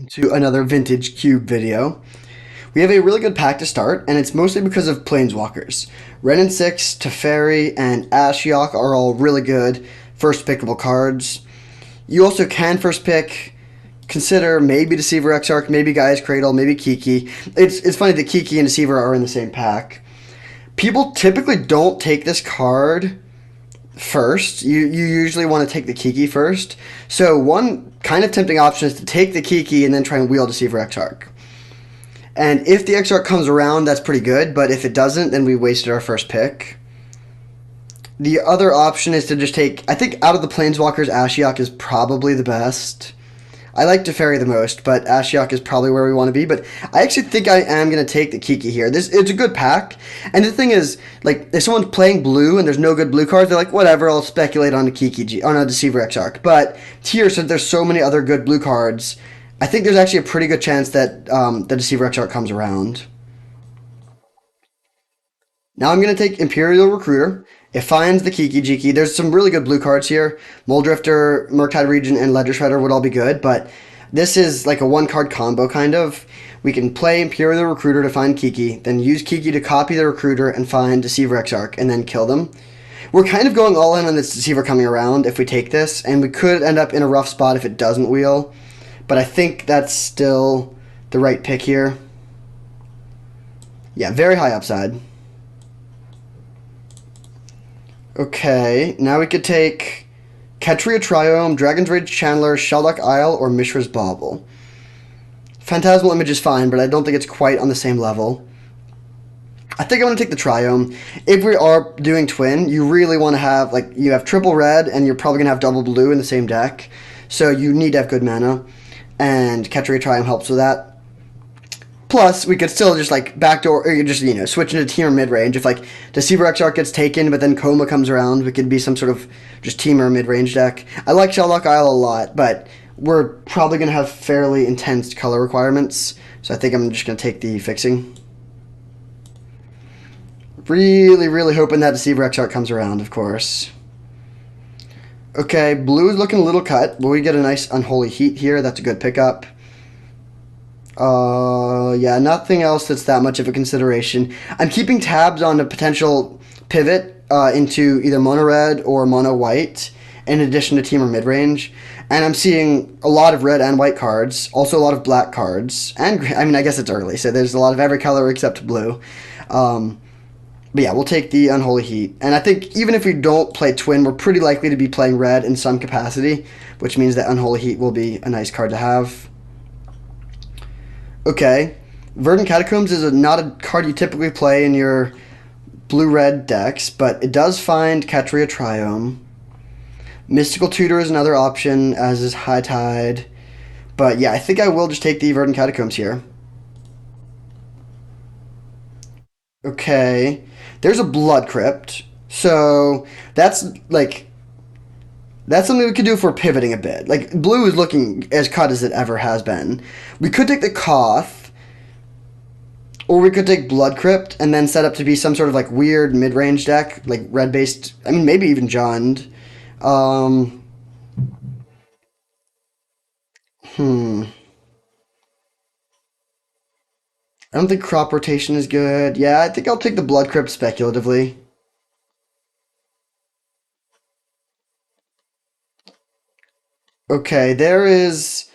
To another vintage cube video. We have a really good pack to start, and it's mostly because of Planeswalkers. Renin 6, Teferi, and Ashiok are all really good first pickable cards. You also can first pick, consider maybe Deceiver Exarch, maybe Gaia's Cradle, maybe Kiki. It's funny that Kiki and Deceiver are in the same pack. People typically don't take this card first. You usually want to take the Kiki first. So one kind of tempting option is to take the Kiki and then try and wheel Deceiver Exarch. And if the Exarch comes around, that's pretty good, but if it doesn't, then we wasted our first pick. The other option is to just take, I think out of the Planeswalkers, Ashiok is probably the best. I like Teferi the most, but Ashiok is probably where we want to be. But I actually think I am going to take the Kiki here. It's a good pack. And the thing is, like, if someone's playing blue and there's no good blue cards, they're like, whatever, I'll speculate on a on a Deceiver Exarch. But here, since there's so many other good blue cards, I think there's actually a pretty good chance that the Deceiver Exarch comes around. Now I'm going to take Imperial Recruiter. It finds the Kiki Jiki. There's some really good blue cards here. Muldrifter, Murktide Regent, and Ledger Shredder would all be good, but this is like a one-card combo, kind of. We can play Imperial Recruiter to find Kiki, then use Kiki to copy the Recruiter and find Deceiver Exarch, and then kill them. We're kind of going all in on this Deceiver coming around if we take this, and we could end up in a rough spot if it doesn't wheel, but I think that's still the right pick here. Yeah, very high upside. Okay, now we could take Ketria Triome, Dragon's Rage Chandler, Shelduck Isle, or Mishra's Bauble. Phantasmal Image is fine, but I don't think it's quite on the same level. I think I want to take the Triome. If we are doing Twin, you really want to have, like, you have triple red, and you're probably going to have double blue in the same deck. So you need to have good mana, and Ketria Triome helps with that. Plus, we could still just, like, backdoor, or just, switch into team or mid-range. If, like, Deceiver Exarch gets taken, but then Koma comes around, we could be some sort of just team or mid-range deck. I like Shelduck Isle a lot, but we're probably going to have fairly intense color requirements, so I think I'm just going to take the fixing. Really, really hoping that Deceiver Exarch comes around, of course. Okay, blue is looking a little cut, but we get a nice Unholy Heat here. That's a good pickup. Yeah, nothing else that's that much of a consideration. I'm keeping tabs on a potential pivot into either mono red or mono white, in addition to team or mid range. And I'm seeing a lot of red and white cards, also a lot of black cards, and I mean, I guess it's early, so there's a lot of every color except blue. But yeah, we'll take the Unholy Heat. And I think even if we don't play Twin, we're pretty likely to be playing red in some capacity, which means that Unholy Heat will be a nice card to have. Okay, Verdant Catacombs is not a card you typically play in your blue-red decks, but it does find Ketria Triome. Mystical Tutor is another option, as is High Tide. But yeah, I think I will just take the Verdant Catacombs here. Okay, there's a Blood Crypt, so that's like... That's something we could do if we're pivoting a bit. Like, blue is looking as cut as it ever has been. We could take the Koth, or we could take Blood Crypt and then set up to be some sort of, like, weird mid-range deck, like red-based, I mean, maybe even Jund. I don't think Crop Rotation is good. Yeah, I think I'll take the Blood Crypt speculatively. Okay, there is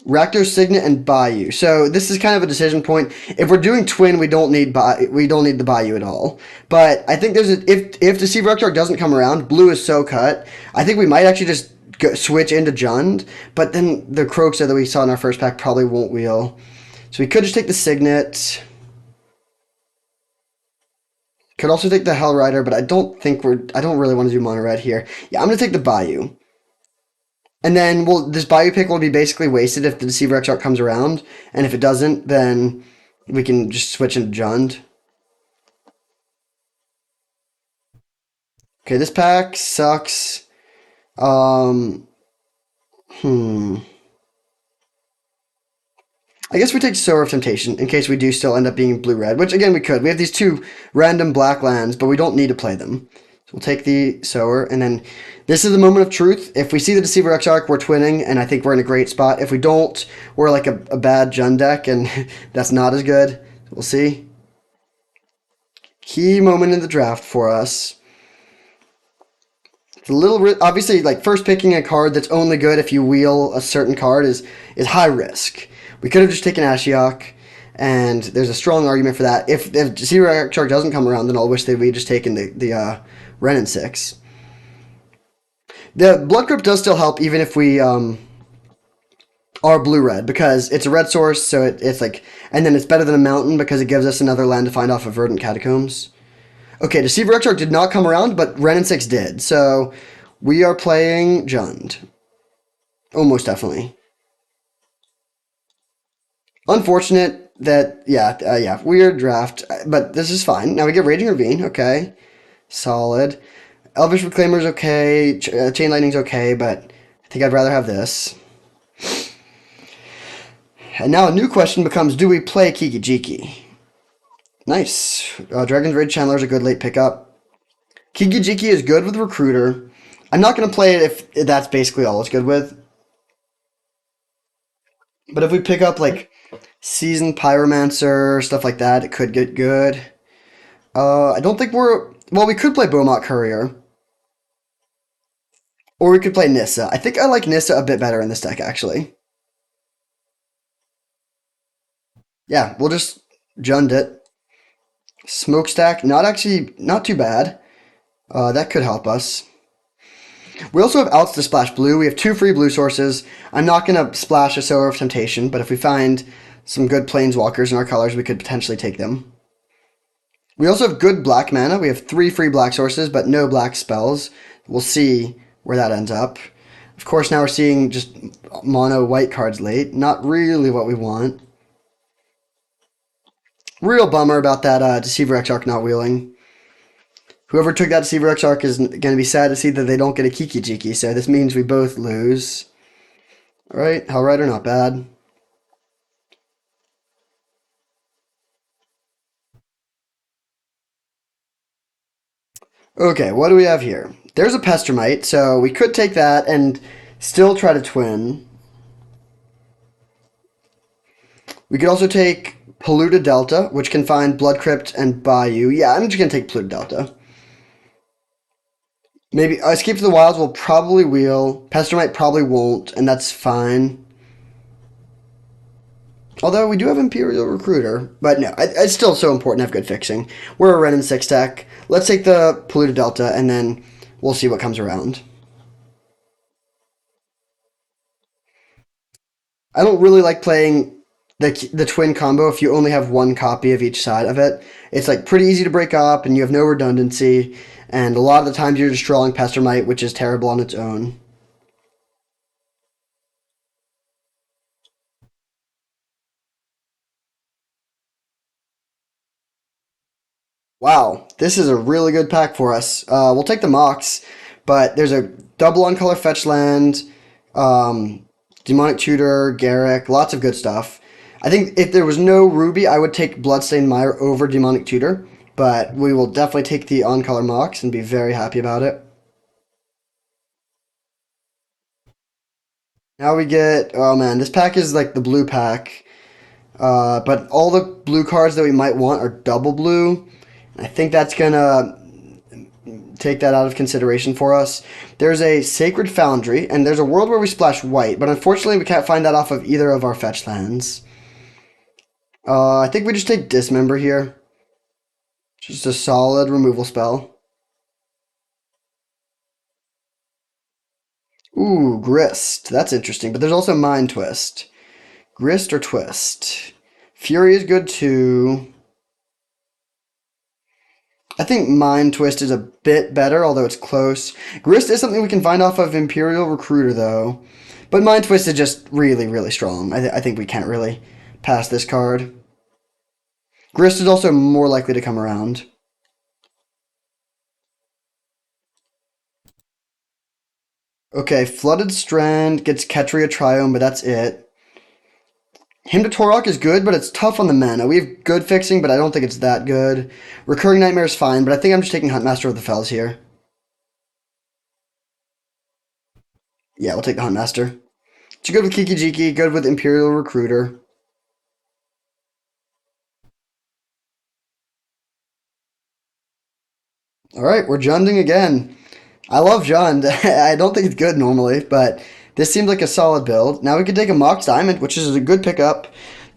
Rakdos Signet and Bayou. So this is kind of a decision point. If we're doing Twin, we don't need the Bayou at all. But I think if Deceiver Exarch doesn't come around, blue is so cut. I think we might actually just switch into Jund. But then the Kroxa that we saw in our first pack probably won't wheel. So we could just take the Signet. Could also take the Hellrider, but I don't really want to do mono red here. Yeah, I'm gonna take the Bayou. And then, this Bayou pick will be basically wasted if the Deceiver Exarch comes around. And if it doesn't, then we can just switch into Jund. Okay, this pack sucks. I guess we take Sower of Temptation in case we do still end up being blue-red, which again we could. We have these two random black lands, but we don't need to play them. We'll take the Sower, and then this is the moment of truth. If we see the Deceiver Exarch, we're twinning, and I think we're in a great spot. If we don't, we're like a bad Jund deck, and that's not as good. We'll see. Key moment in the draft for us. It's a little obviously, like, first picking a card that's only good if you wheel a certain card is high risk. We could have just taken Ashiok, and there's a strong argument for that. If Deceiver Exarch doesn't come around, then I'll wish that we just taken the Renin 6. The Blood Crypt does still help even if we are blue-red, because it's a red source, so it's like, and then it's better than a mountain because it gives us another land to find off of Verdant Catacombs. Okay, Deceiver Exarch did not come around, but Renin 6 did, so we are playing Jund. Almost definitely. Unfortunate that, yeah, weird draft, but this is fine. Now we get Raging Ravine, okay, solid. Elvish Reclaimer's okay, Chain Lightning's okay, but I think I'd rather have this. And now a new question becomes, do we play Kiki-Jiki? Nice. Dragon's Rage Channeler is a good late pickup. Kiki-Jiki is good with Recruiter. I'm not going to play it if that's basically all it's good with. But if we pick up, like, Seasoned Pyromancer, stuff like that, it could get good. I don't think we're... Well, we could play Beaumont Courier. Or we could play Nissa. I think I like Nissa a bit better in this deck, actually. Yeah, we'll just Jund it. Smokestack, not too bad. That could help us. We also have outs to splash blue. We have 2 free blue sources. I'm not going to splash a Sower of Temptation, but if we find some good Planeswalkers in our colors, we could potentially take them. We also have good black mana. We have 3 free black sources, but no black spells. We'll see where that ends up. Of course, now we're seeing just mono white cards late. Not really what we want. Real bummer about that Deceiver Exarch not wheeling. Whoever took that Deceiver Exarch is going to be sad to see that they don't get a Kiki-Jiki, so this means we both lose. Alright, Hellrider, not bad. Okay, what do we have here? There's a Pestermite, so we could take that and still try to twin. We could also take Polluted Delta, which can find Blood Crypt and Bayou. Yeah, I'm just going to take Polluted Delta. Maybe Escape to the Wilds will probably wheel. Pestermite probably won't, and that's fine. Although we do have Imperial Recruiter. But no, it's still so important to have good fixing. We're a Renin 6 deck. Let's take the Polluted Delta, and then we'll see what comes around. I don't really like playing the twin combo if you only have one copy of each side of it. It's like pretty easy to break up, and you have no redundancy. And a lot of the times you're just drawing Pestermite, which is terrible on its own. Wow, this is a really good pack for us. We'll take the Mox, but there's a double on color fetch land, Demonic Tutor, Garruk, lots of good stuff. I think if there was no Ruby, I would take Bloodstained Mire over Demonic Tutor, but we will definitely take the on color Mox and be very happy about it. Now we get, oh man, this pack is like the blue pack, but all the blue cards that we might want are double blue. I think that's gonna take that out of consideration for us. There's a Sacred Foundry, and there's a world where we splash white, but unfortunately we can't find that off of either of our fetch lands. I think we just take Dismember here. Just a solid removal spell. Ooh, Grist. That's interesting, but there's also Mind Twist. Grist or Twist? Fury is good too. I think Mind Twist is a bit better, although it's close. Grist is something we can find off of Imperial Recruiter, though. But Mind Twist is just really, really strong. I think we can't really pass this card. Grist is also more likely to come around. Okay, Flooded Strand gets Ketria Triome, but that's it. Hymn to Torok is good, but it's tough on the mana. We have good fixing, but I don't think it's that good. Recurring Nightmare is fine, but I think I'm just taking Huntmaster of the Fells here. Yeah, we'll take the Huntmaster. It's good with Kiki Jiki, good with Imperial Recruiter. All right, we're Junding again. I love Jund. I don't think it's good normally, but this seems like a solid build. Now we can take a Mox Diamond, which is a good pickup.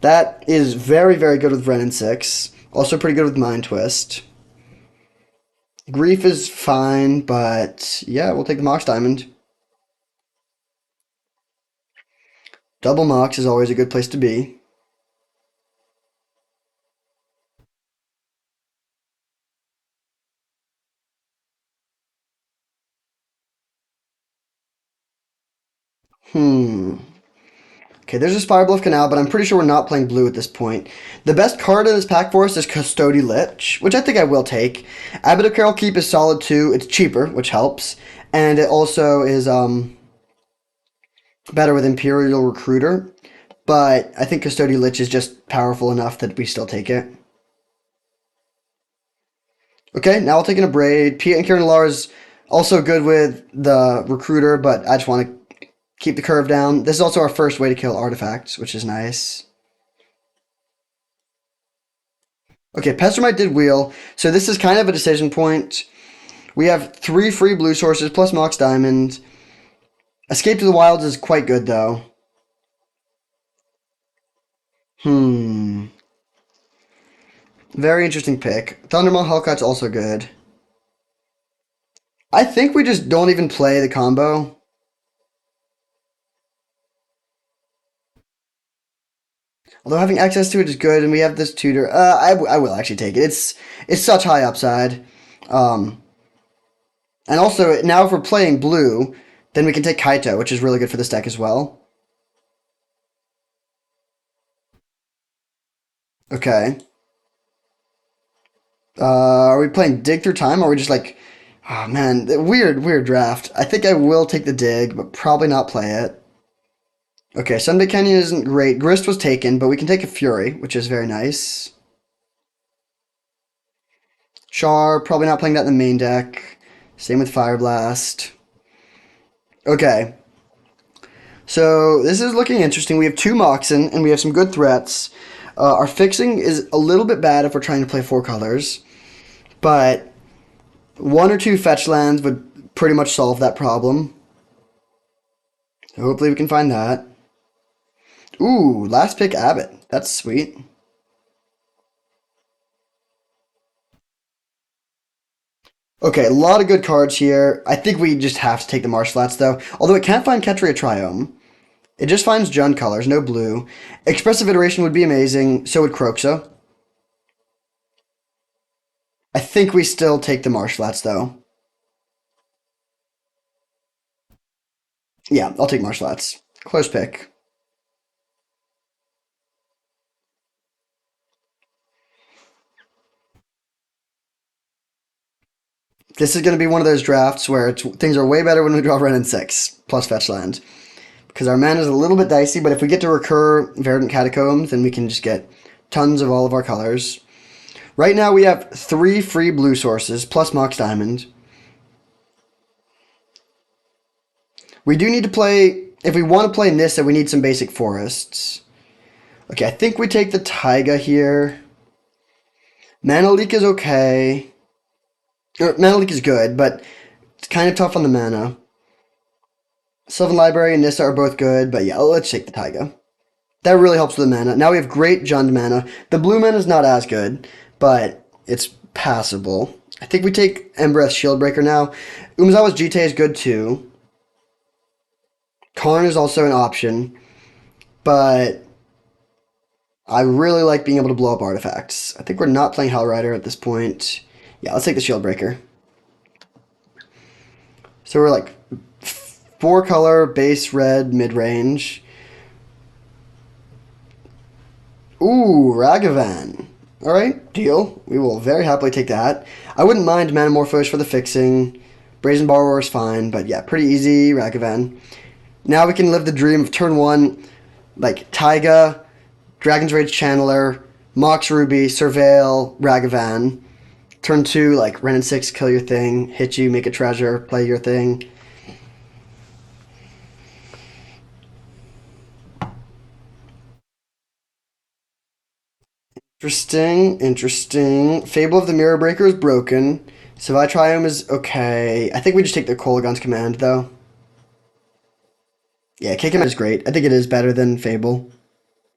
That is very, very good with Renin 6. Also pretty good with Mind Twist. Grief is fine, but yeah, we'll take the Mox Diamond. Double Mox is always a good place to be. Hmm. Okay, there's a Spire Bluff Canal, but I'm pretty sure we're not playing blue at this point. The best card in this pack for us is Custody Lich, which I think I will take. Abbot of Carol Keep is solid too. It's cheaper, which helps. And it also is better with Imperial Recruiter. But I think Custody Lich is just powerful enough that we still take it. Okay, now I'll take an Abrade. Pia and Kieran Lar is also good with the Recruiter, but I just want to keep the curve down. This is also our first way to kill artifacts, which is nice. Okay, Pestermite did wheel, so this is kind of a decision point. We have 3 free blue sources plus Mox Diamond. Escape to the Wilds is quite good, though. Very interesting pick. Thundermaw Hellcat's also good. I think we just don't even play the combo. Although having access to it is good, and we have this tutor. I will actually take it. It's such high upside. Um, and also, now if we're playing blue, then we can take Kaito, which is really good for this deck as well. Okay. Are we playing Dig Through Time, or are we just like... Oh, man, weird draft. I think I will take the Dig, but probably not play it. Okay, Sunday Canyon isn't great. Grist was taken, but we can take a Fury, which is very nice. Char, probably not playing that in the main deck. Same with Fire Blast. Okay. So this is looking interesting. We have 2 Moxen, and we have some good threats. Our fixing is a little bit bad if we're trying to play 4 colors, but 1 or 2 fetch lands would pretty much solve that problem. So hopefully we can find that. Ooh, last pick Abbott. That's sweet. Okay, a lot of good cards here. I think we just have to take the Marsh Flats, though. Although it can't find Ketria Triome. It just finds Jund colors, no blue. Expressive Iteration would be amazing. So would Croxa. I think we still take the Marsh Flats, though. Yeah, I'll take Marsh Flats. Close pick. This is going to be one of those drafts where things are way better when we draw Renin 6 plus fetch land. Because our mana is a little bit dicey, but if we get to recur Verdant Catacombs, then we can just get tons of all of our colors. Right now we have 3 free blue sources plus Mox Diamond. We do need to play, if we want to play Nissa, we need some basic forests. Okay, I think we take the Taiga here. Mana Leak is okay. Mana Leak is good, but it's kind of tough on the mana. Sylvan Library and Nissa are both good, but yeah, let's take the Taiga. That really helps with the mana. Now we have great Jund mana. The blue mana is not as good, but it's passable. I think we take Embereth Shieldbreaker now. Umezawa's Jite is good too. Karn is also an option, but I really like being able to blow up artifacts. I think we're not playing Hellrider at this point. Yeah, let's take the Shieldbreaker. So we're like 4 color, base red, mid range. Ooh, Ragavan. Alright, deal. We will very happily take that. I wouldn't mind Manamorphose for the fixing. Brazen Borrower is fine, but yeah, pretty easy, Ragavan. Now we can live the dream of turn 1, like Taiga, Dragon's Rage Channeler, Mox Ruby, Surveil, Ragavan. Turn 2, like Renin 6, kill your thing, hit you, make a treasure, play your thing. Interesting, interesting. Fable of the Mirror Breaker is broken. Savai Triome is okay. I think we just take the Kolaghan's Command, though. Yeah, K-Command is great. I think it is better than Fable.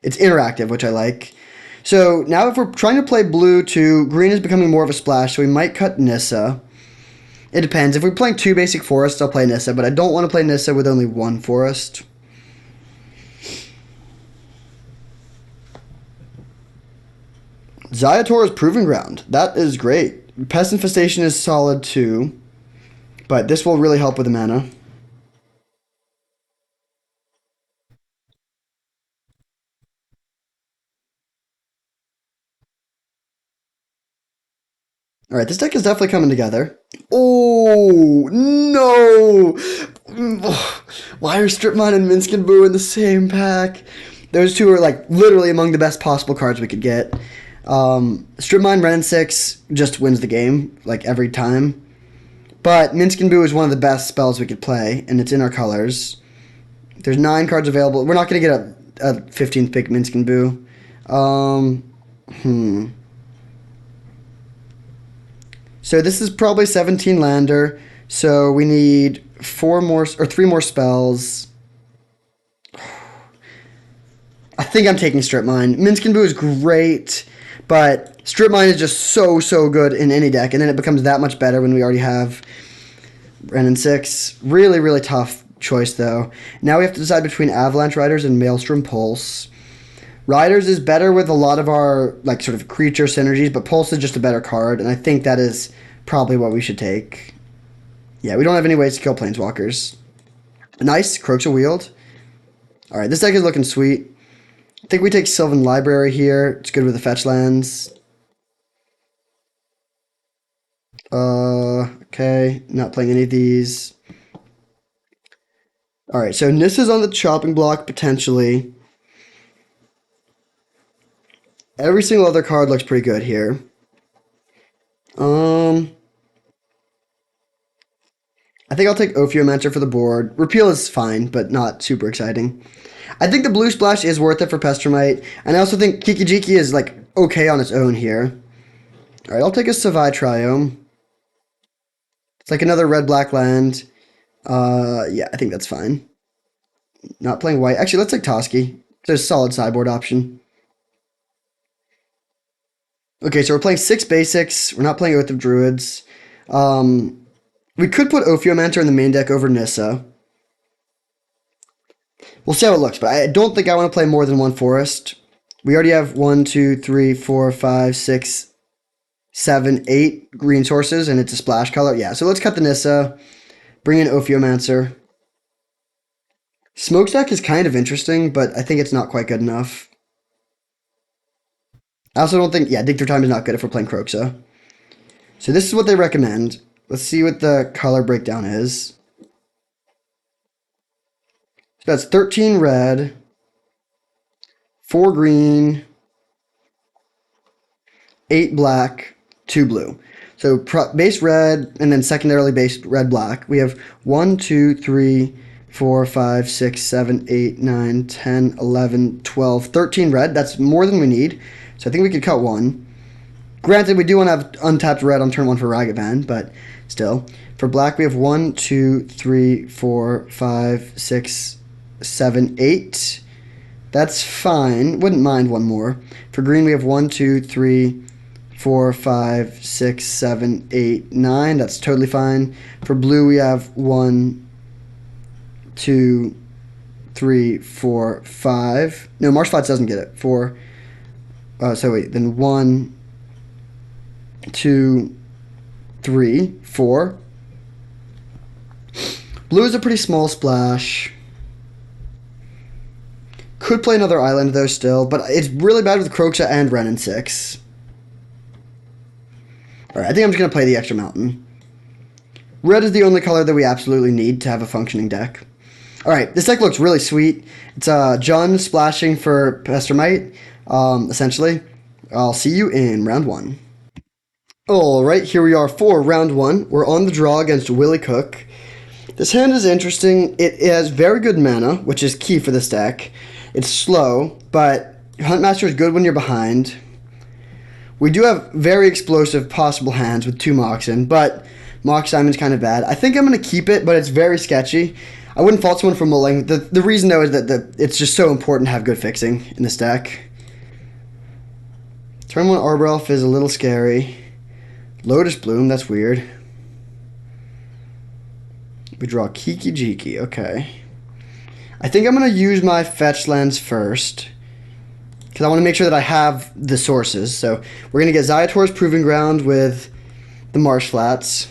It's interactive, which I like. So now if we're trying to play blue too, green is becoming more of a splash, so we might cut Nissa. It depends. If we're playing two basic forests, I'll play Nissa, but I don't want to play Nissa with only one forest. Xaiator is Proving Ground. That is great. Pest Infestation is solid too, but this will really help with the mana. All right, this deck is definitely coming together. Oh, no! Why are Strip Mine and Minsc and Boo in the same pack? Those two are like literally among the best possible cards we could get. Strip Mine Wrenn and 6 just wins the game, like every time. But Minsc and Boo is one of the best spells we could play, and it's in our colors. There's 9 cards available. We're not going to get a 15th pick Minsc and Boo. So this is probably 17 lander. So we need 3 more spells. I think I'm taking Strip Mine. Minsc and Boo is great, but Strip Mine is just so good in any deck, and then it becomes that much better when we already have Wrenn and 6. Really, really tough choice, though. Now we have to decide between Avalanche Riders and Maelstrom Pulse. Riders is better with a lot of our like sort of creature synergies, but Pulse is just a better card, and I think that is probably what we should take. Yeah, we don't have any ways to kill Planeswalkers. Nice, Kroxa Wield. Alright, this deck is looking sweet. I think we take Sylvan Library here. It's good with the fetch lands. Okay, not playing any of these. Alright, so Nissa's on the chopping block, potentially. Every single other card looks pretty good here. I think I'll take Ophiomancer for the board. Repeal is fine, but not super exciting. I think the blue splash is worth it for Pestermite, and I also think Kiki-Jiki is like okay on its own here. Alright, I'll take a Savai Triome. It's like another red-black land. Yeah, I think that's fine. Not playing white. Actually, let's take Toski. There's a solid sideboard option. Okay, so we're playing 6 basics. We're not playing Oath of Druids. We could put Ophiomancer in the main deck over Nissa. We'll see how it looks, but I don't think I want to play more than one forest. We already have 1, 2, 3, 4, 5, 6, 7, 8 green sources, and it's a splash color. Yeah, so let's cut the Nissa. Bring in Ophiomancer. Smokestack is kind of interesting, but I think it's not quite good enough. I also don't think, yeah, Dig Through Time is not good if we're playing Kroxa. So this is what they recommend. Let's see what the color breakdown is. So that's 13 red, 4 green, 8 black, 2 blue. So base red and then secondarily base red black. We have 1, 2, 3, 4, 5, 6, 7, 8, 9, 10, 11, 12, 13 red. That's more than we need. So I think we could cut 1. Granted, we do want to have untapped red on turn 1 for Ragavan, but still. For black, we have 1, 2, 3, 4, 5, 6, 7, 8. That's fine. Wouldn't mind one more. For green, we have 1, 2, 3, 4, 5, 6, 7, 8, 9. That's totally fine. For blue, we have 1, 2, 3, 4, 5. No, Marsh Flats doesn't get it. 4. So wait, then 1, 2, 3, 4. Blue is a pretty small splash. Could play another island though still, but it's really bad with Kroxa and Wrenn and 6. Alright, I think I'm just going to play the extra mountain. Red is the only color that we absolutely need to have a functioning deck. Alright, this deck looks really sweet. It's Jund splashing for Pestermite, essentially. I'll see you in round 1. Alright, here we are for round 1. We're on the draw against Willie Cook. This hand is interesting. It has very good mana, which is key for this deck. It's slow, but Huntmaster is good when you're behind. We do have very explosive possible hands with 2 Moxen, but Mox Diamond's kind of bad. I think I'm going to keep it, but it's very sketchy. I wouldn't fault someone for mulling. The reason, though, is that it's just so important to have good fixing in this deck. Turn 1 Arbor Elf is a little scary. Lotus Bloom, that's weird. We draw Kiki-Jiki, okay. I think I'm going to use my fetch lands first, because I want to make sure that I have the sources. So we're going to get Xaiator's Proving Ground with the Marsh Flats.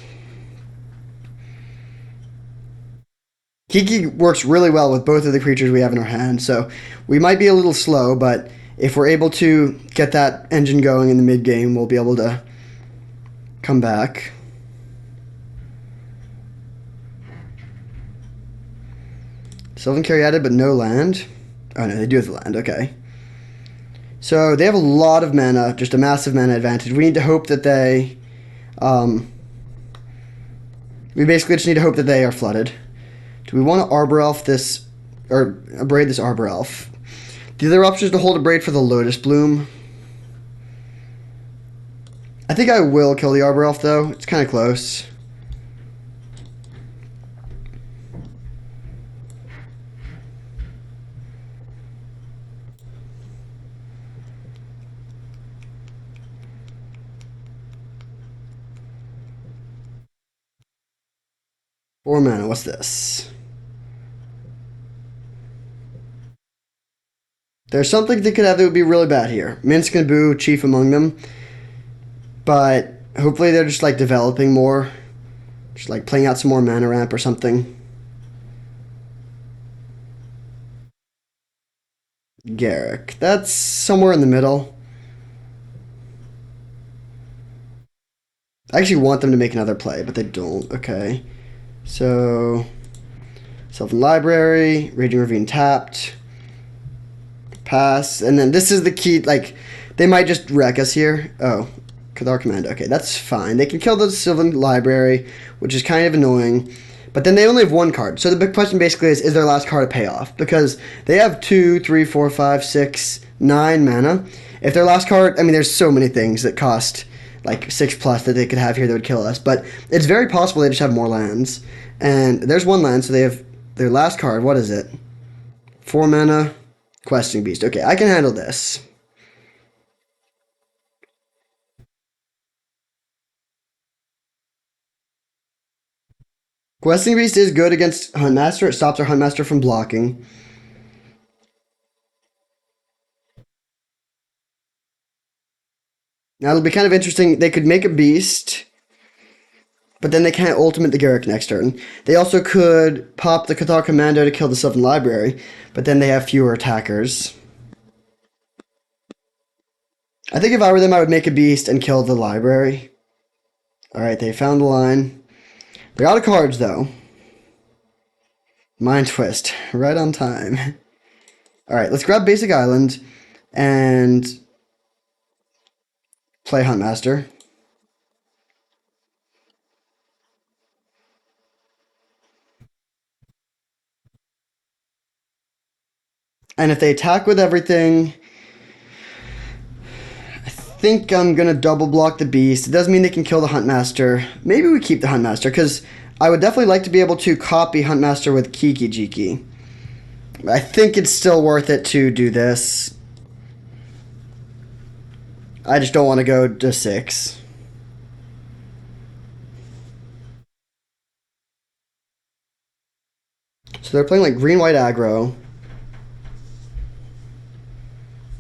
Kiki works really well with both of the creatures we have in our hand, so we might be a little slow, but if we're able to get that engine going in the mid-game, we'll be able to come back. Sylvan Caryatid, but no land. Oh, no, they do have the land, okay. So they have a lot of mana, just a massive mana advantage. We need to hope that they... we basically just need to hope that they are flooded. Do we want to Arbor Elf this, or Abrade this Arbor Elf? The other option is to hold Abrade for the Lotus Bloom. I think I will kill the Arbor Elf, though. It's kind of close. Four mana, what's this? There's something they could have that would be really bad here. Minsc and Boo, chief among them. But hopefully they're just like developing more. Just like playing out some more mana ramp or something. Garruk. That's somewhere in the middle. I actually want them to make another play, but they don't. Okay. So, Sylvan Library, Raging Ravine tapped. Pass. And then this is the key, like, they might just wreck us here. Oh, Cathar Commando. Okay, that's fine. They can kill the Sylvan Library, which is kind of annoying. But then they only have 1 card. So the big question basically is their last card a payoff? Because they have 2, 3, 4, 5, 6, 9 mana. If their last card, I mean, there's so many things that cost like 6+ that they could have here that would kill us. But it's very possible they just have more lands. And there's 1 land, so they have their last card. What is it? 4 mana. Questing Beast. Okay, I can handle this. Questing Beast is good against Huntmaster. It stops our Huntmaster from blocking. Now it'll be kind of interesting. They could make a Beast, but then they can't ultimate the Garruk next turn. They also could pop the Cathar Commando to kill the Sylvan Library, but then they have fewer attackers. I think if I were them, I would make a Beast and kill the Library. Alright, they found the line. They're out of cards, though. Mind Twist. Right on time. Alright, let's grab Basic Island and play Huntmaster. And if they attack with everything, I think I'm going to double block the Beast. It doesn't mean they can kill the Huntmaster. Maybe we keep the Huntmaster, because I would definitely like to be able to copy Huntmaster with Kiki-Jiki. I think it's still worth it to do this. I just don't want to go to 6. So they're playing like green-white aggro.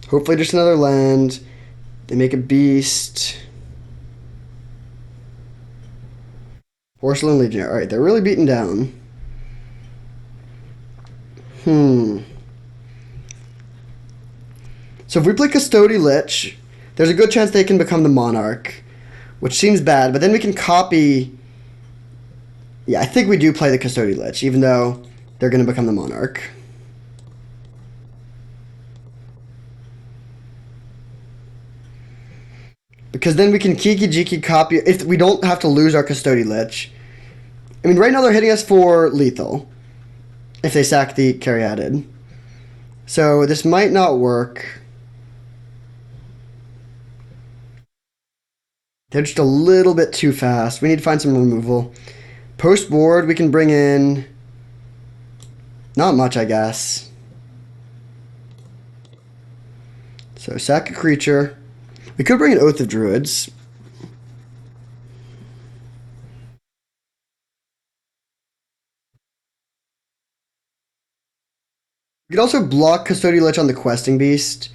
Hopefully just another land. They make a Beast. Porcelain Legionnaire. Alright, they're really beaten down. So if we play Custody Lich, there's a good chance they can become the Monarch, which seems bad, but then we can copy... Yeah, I think we do play the Custody Lich, even though they're going to become the Monarch. Because then we can Kiki-Jiki copy... If we don't have to lose our Custody Lich. I mean, right now they're hitting us for lethal. If they sack the Caryatid. So this might not work. They're just a little bit too fast. We need to find some removal. Post board, we can bring in not much, I guess. So sack a creature. We could bring in Oath of Druids. We could also block Custodial Lich on the Questing Beast,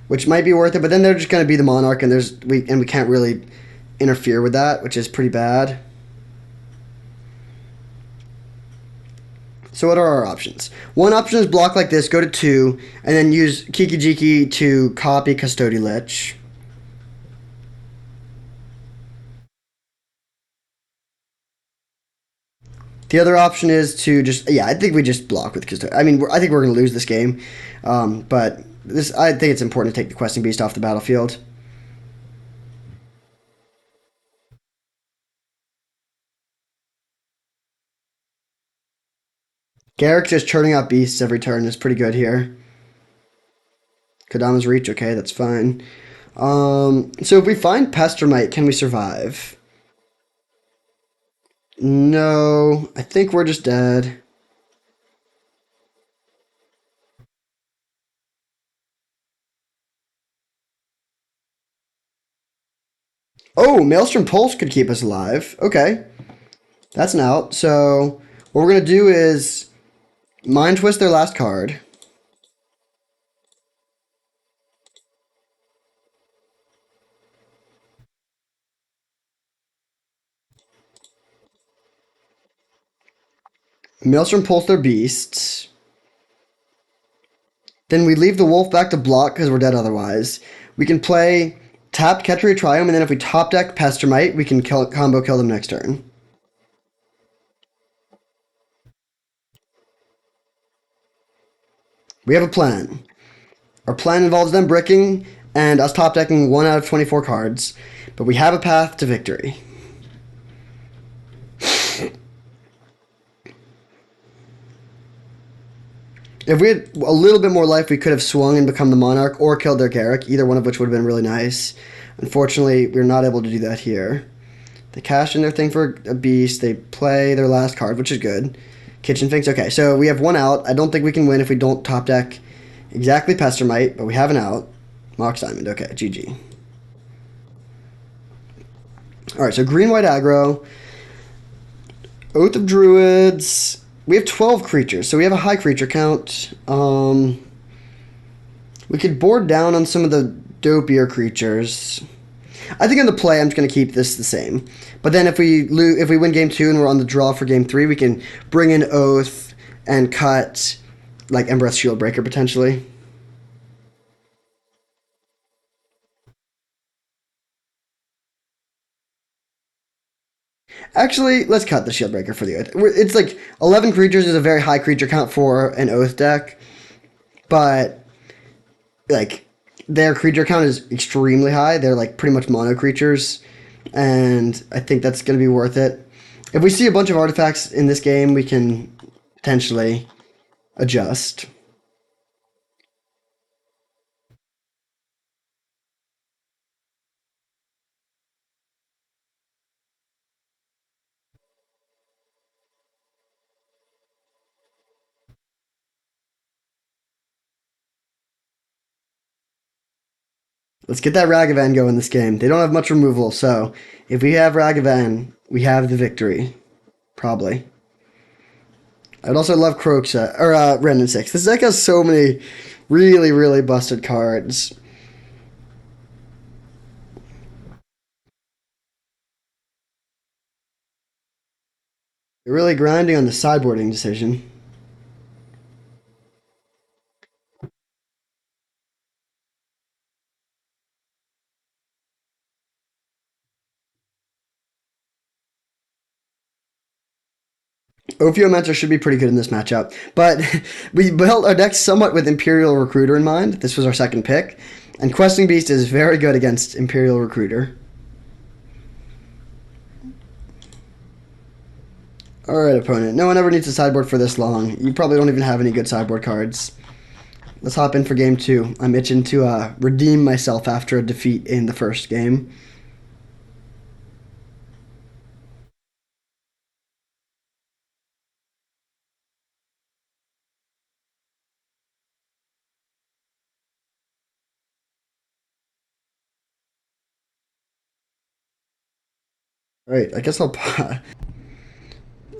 which might be worth it. But then they're just going to be the Monarch, and we can't really interfere with that, which is pretty bad. So what are our options? One option is block like this, go to 2, and then use Kiki Jiki to copy Custodial Lich. The other option is to just, yeah, I think we just block with Custodial. I mean, I think we're going to lose this game, but I think it's important to take the Questing Beast off the battlefield. Garrick just churning out beasts every turn is pretty good here. Kodama's Reach, okay, that's fine. So if we find Pestermite, can we survive? No, I think we're just dead. Oh, Maelstrom Pulse could keep us alive. Okay, that's an out. So what we're going to do is Mind Twist their last card. Maelstrom Pulse their beasts. Then we leave the wolf back to block because we're dead otherwise. We can play tapped Ketria Triome, and then if we top deck Pestermite, we can combo kill them next turn. We have a plan. Our plan involves them bricking and us top decking 1 out of 24 cards, but we have a path to victory. If we had a little bit more life, we could have swung and become the Monarch or killed their Garrick, either one of which would have been really nice. Unfortunately, we're not able to do that here. They cash in their thing for a beast. They play their last card, which is good. Kitchen Finks. Okay, so we have one out. I don't think we can win if we don't top deck exactly Pestermite, but we have an out. Mox Diamond. Okay, GG. Alright, so green-white aggro. Oath of Druids. We have 12 creatures, so we have a high creature count. We could board down on some of the dopier creatures. I think in the play, I'm just going to keep this the same. But then if we win game 2 and we're on the draw for game 3, we can bring in Oath and cut like Embereth Shieldbreaker potentially. Actually, let's cut the Shieldbreaker for the Oath. It's like 11 creatures is a very high creature count for an Oath deck, but like their creature count is extremely high. They're like pretty much mono creatures, and I think that's going to be worth it. If we see a bunch of artifacts in this game, we can potentially adjust. Let's get that Ragavan going this game. They don't have much removal, so if we have Ragavan, we have the victory. Probably. I'd also love Kroxa, or Wrenn and 6. This deck has so many really, really busted cards. They're really grinding on the sideboarding decision. Ophiomancer should be pretty good in this matchup, but we built our deck somewhat with Imperial Recruiter in mind. This was our second pick, and Questing Beast is very good against Imperial Recruiter. Alright, opponent. No one ever needs a sideboard for this long. You probably don't even have any good sideboard cards. Let's hop in for game 2. I'm itching to redeem myself after a defeat in the first game. Alright, I guess I'll...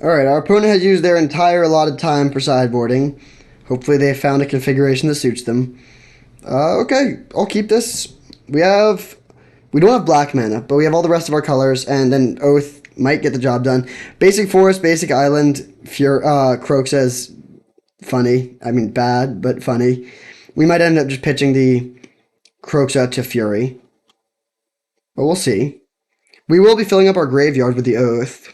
Alright, our opponent has used their entire allotted time for sideboarding. Hopefully they found a configuration that suits them. Okay, I'll keep this. We have... We don't have black mana, but we have all the rest of our colors, and then Oath might get the job done. Basic Forest, Basic Island, Croak says funny. I mean, bad, but funny. We might end up just pitching the Kroxa to Fury. But we'll see. We will be filling up our graveyard with the Oath.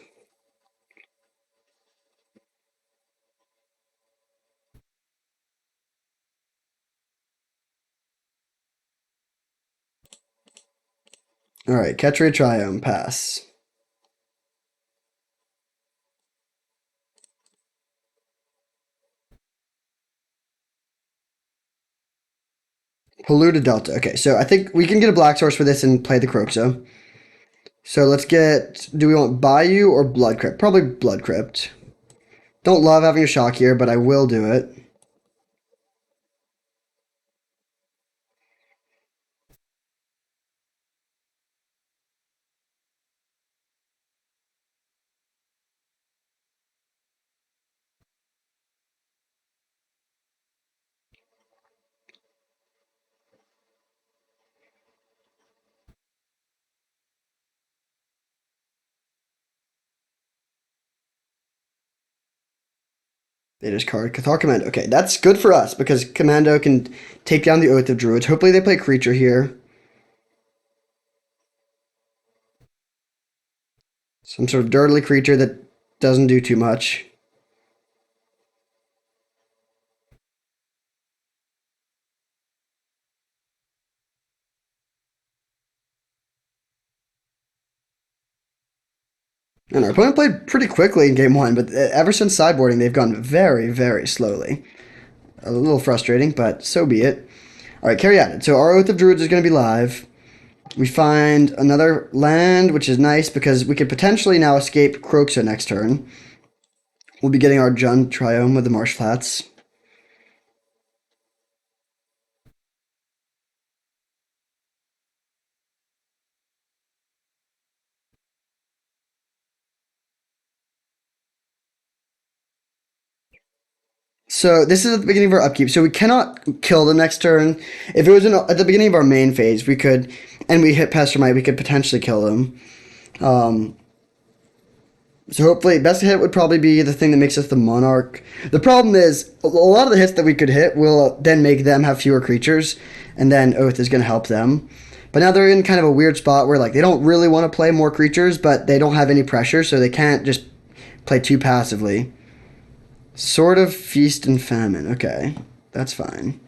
Alright, Ketria Triome, pass. Polluted Delta. Okay, so I think we can get a black source for this and play the Kroxa. So let's get... Do we want Bayou or Blood Crypt? Probably Blood Crypt. Don't love having a shock here, but I will do it. They discard Cathar Commando. Okay, that's good for us because Commando can take down the Oath of Druids. Hopefully they play creature here. Some sort of dirtly creature that doesn't do too much. And our opponent played pretty quickly in game one, but ever since sideboarding, they've gone very, very slowly. A little frustrating, but so be it. All right, Caryatid. So our Oath of Druids is going to be live. We find another land, which is nice because we could potentially now escape Kroxa next turn. We'll be getting our Jund Triome with the Marsh Flats. So this is at the beginning of our upkeep. So we cannot kill them next turn. If it was at the beginning of our main phase, we could, and we hit Pestermite, we could potentially kill them. So hopefully, best hit would probably be the thing that makes us the Monarch. The problem is, a lot of the hits that we could hit will then make them have fewer creatures, and then Oath is going to help them. But now they're in kind of a weird spot where like they don't really want to play more creatures, but they don't have any pressure, so they can't just play too passively. Sort of Feast and Famine. Okay, that's fine.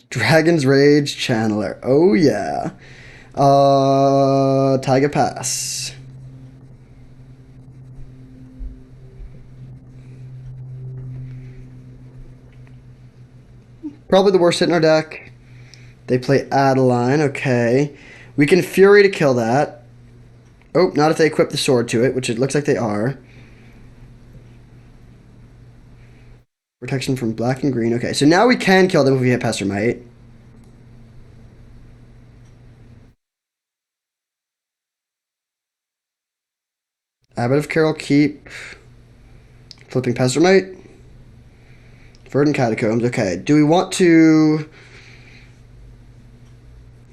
Dragon's Rage Channeler. Oh yeah. Taiga Pass. Probably the worst hit in our deck. They play Adeline. Okay. We can Fury to kill that. Oh, not if they equip the sword to it, which it looks like they are. Protection from black and green. Okay, so now we can kill them if we hit Pestermite. Abbot of Carol Keep. Flipping Pestermite. Verdant Catacombs. Okay, do we want to...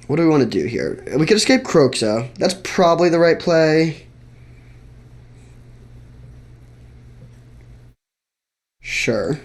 What do we want to do here? We could escape Kroxa. That's probably the right play. Sure.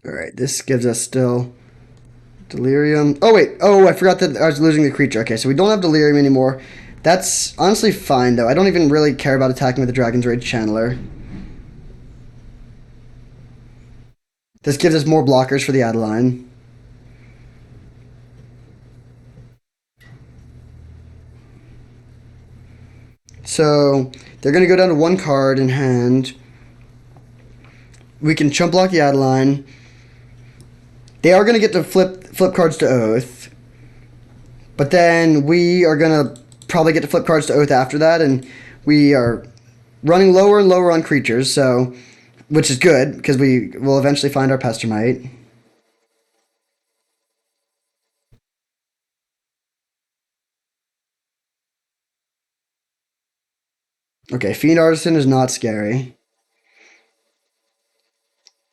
Alright, this gives us still Delirium. Oh, wait. Oh, I forgot that I was losing the creature. Okay, so we don't have Delirium anymore. That's honestly fine, though. I don't even really care about attacking with the Dragon's Rage Channeler. This gives us more blockers for the Adeline. So they're going to go down to one card in hand. We can chump block the Adeline. They are going to get to flip cards to Oath. But then we are going to probably get to flip cards to Oath after that. And we are running lower and lower on creatures, so which is good because we will eventually find our Pestermite. Okay, Fiend Artisan is not scary.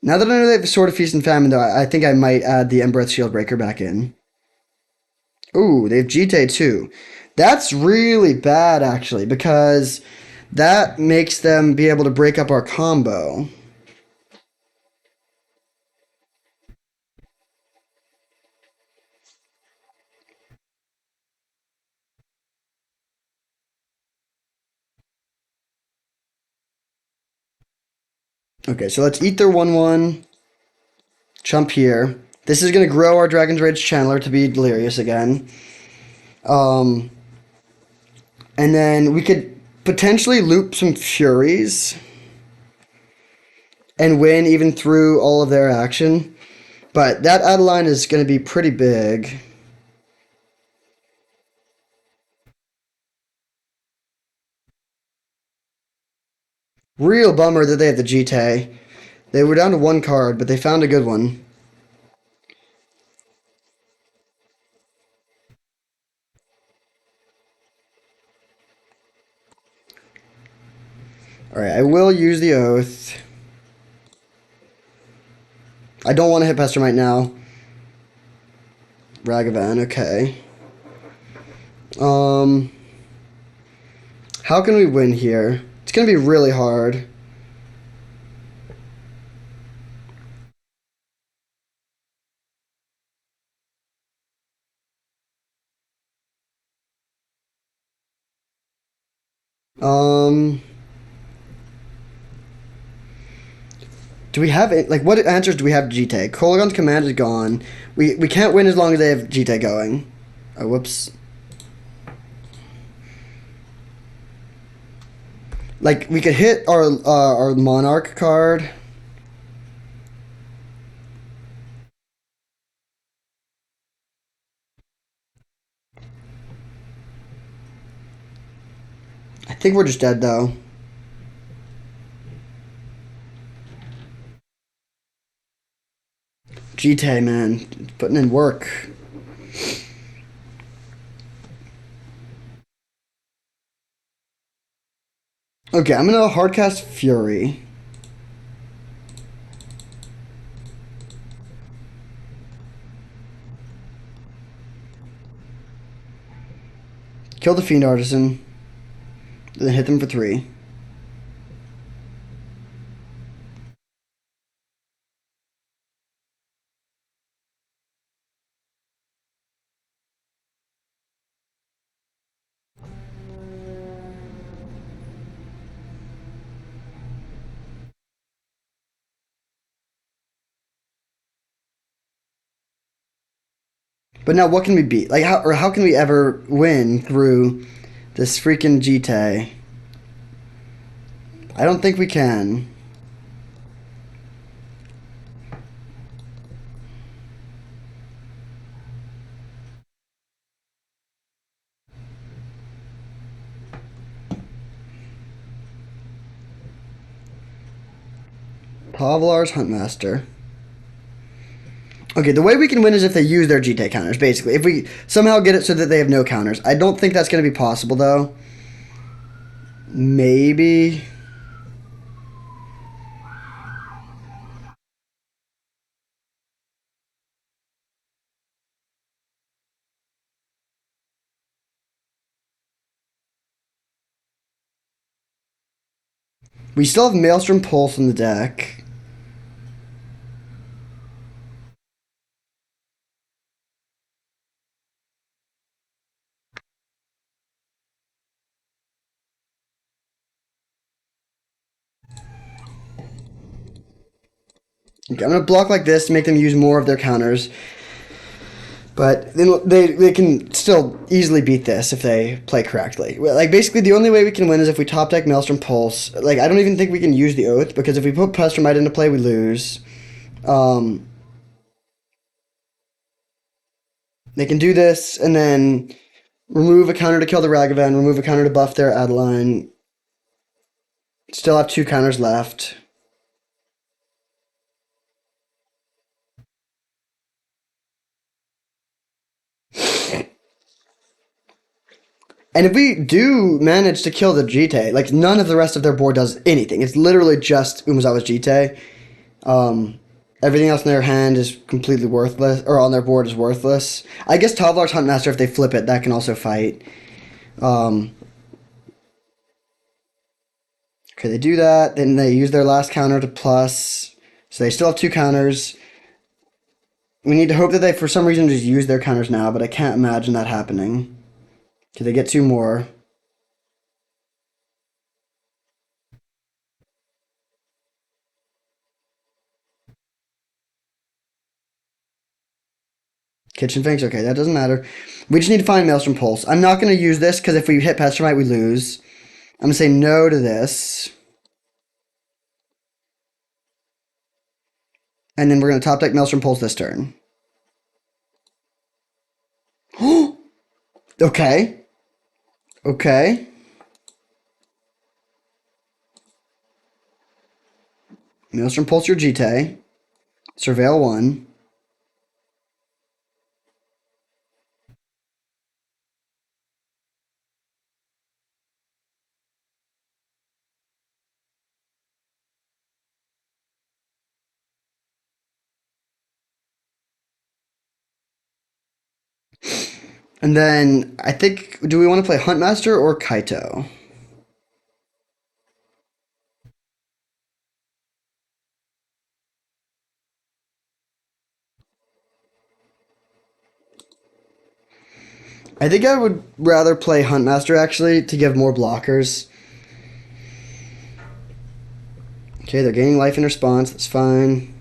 Now that I know they have Sword of Feast and Famine, though, I think I might add the Embereth Shieldbreaker back in. Ooh, they have Jite too. That's really bad, actually, because that makes them be able to break up our combo. Okay, so let's eat their 1/1. Chump here. This is going to grow our Dragon's Rage Channeler to be Delirious again. And then we could potentially loop some Furies and win even through all of their action. But that Adeline is going to be pretty big. Real bummer that they have the Jite. They were down to one card, but they found a good one. Alright, I will use the Oath. I don't want to hit Pestermite now. Ragavan, okay. How can we win here? It's going to be really hard. Do we have it? Like, what answers do we have to Jite? Kolaghan's command is gone. We can't win as long as they have Jite going. Oh, whoops. Like, we could hit our Monarch card. I think we're just dead, though. Jite, man. Putting in work. Okay, I'm gonna hardcast Fury. Kill the Fiend Artisan. Then hit them for 3. But now, what can we beat? Like, how can we ever win through this freaking Jite? I don't think we can. Pavlar's Huntmaster. Okay, the way we can win is if they use their Jite counters, basically. If we somehow get it so that they have no counters. I don't think that's going to be possible, though. Maybe. We still have Maelstrom Pulse in the deck. Okay, I'm going to block like this to make them use more of their counters. But they can still easily beat this if they play correctly. Like basically the only way we can win is if we top deck Maelstrom Pulse. Like I don't even think we can use the Oath because if we put Pestermite into play we lose. Um, they can do this and then remove a counter to kill the Ragavan, remove a counter to buff their Adeline. Still have 2 counters left. And if we do manage to kill the Jite, like none of the rest of their board does anything. It's literally just Umezawa's Jite. Everything else in their hand is completely worthless, or on their board is worthless. I guess Tavlar's Huntmaster, if they flip it, that can also fight. Okay, they do that, then they use their last counter to plus, so they still have 2 counters. We need to hope that they, for some reason, just use their counters now, but I can't imagine that happening. Okay, they get 2 more. Kitchen Finks, okay, that doesn't matter. We just need to find Maelstrom Pulse. I'm not going to use this, because if we hit Pestermite, we lose. I'm going to say no to this. And then we're going to top deck Maelstrom Pulse this turn. Okay. Okay. Maelstrom Pulse your Jite. Surveil 1. And then I think, do we want to play Huntmaster or Kaito? I think I would rather play Huntmaster actually to give more blockers. Okay, they're gaining life in response. That's fine.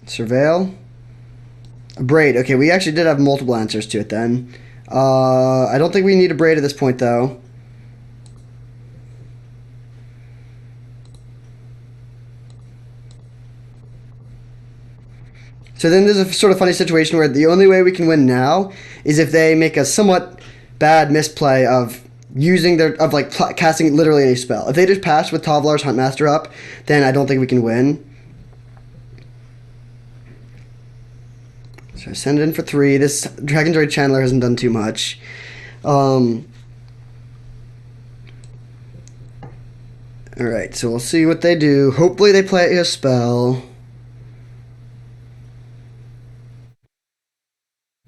Surveil. A braid. Okay, we actually did have multiple answers to it then. I don't think we need a braid at this point though. So then there's a sort of funny situation where the only way we can win now is if they make a somewhat bad misplay of using their casting literally any spell. If they just pass with Tavlar's Huntmaster up, then I don't think we can win. So I send it in for 3. This Dragon's Rage Channeler hasn't done too much. Alright, so we'll see what they do. Hopefully they play a spell.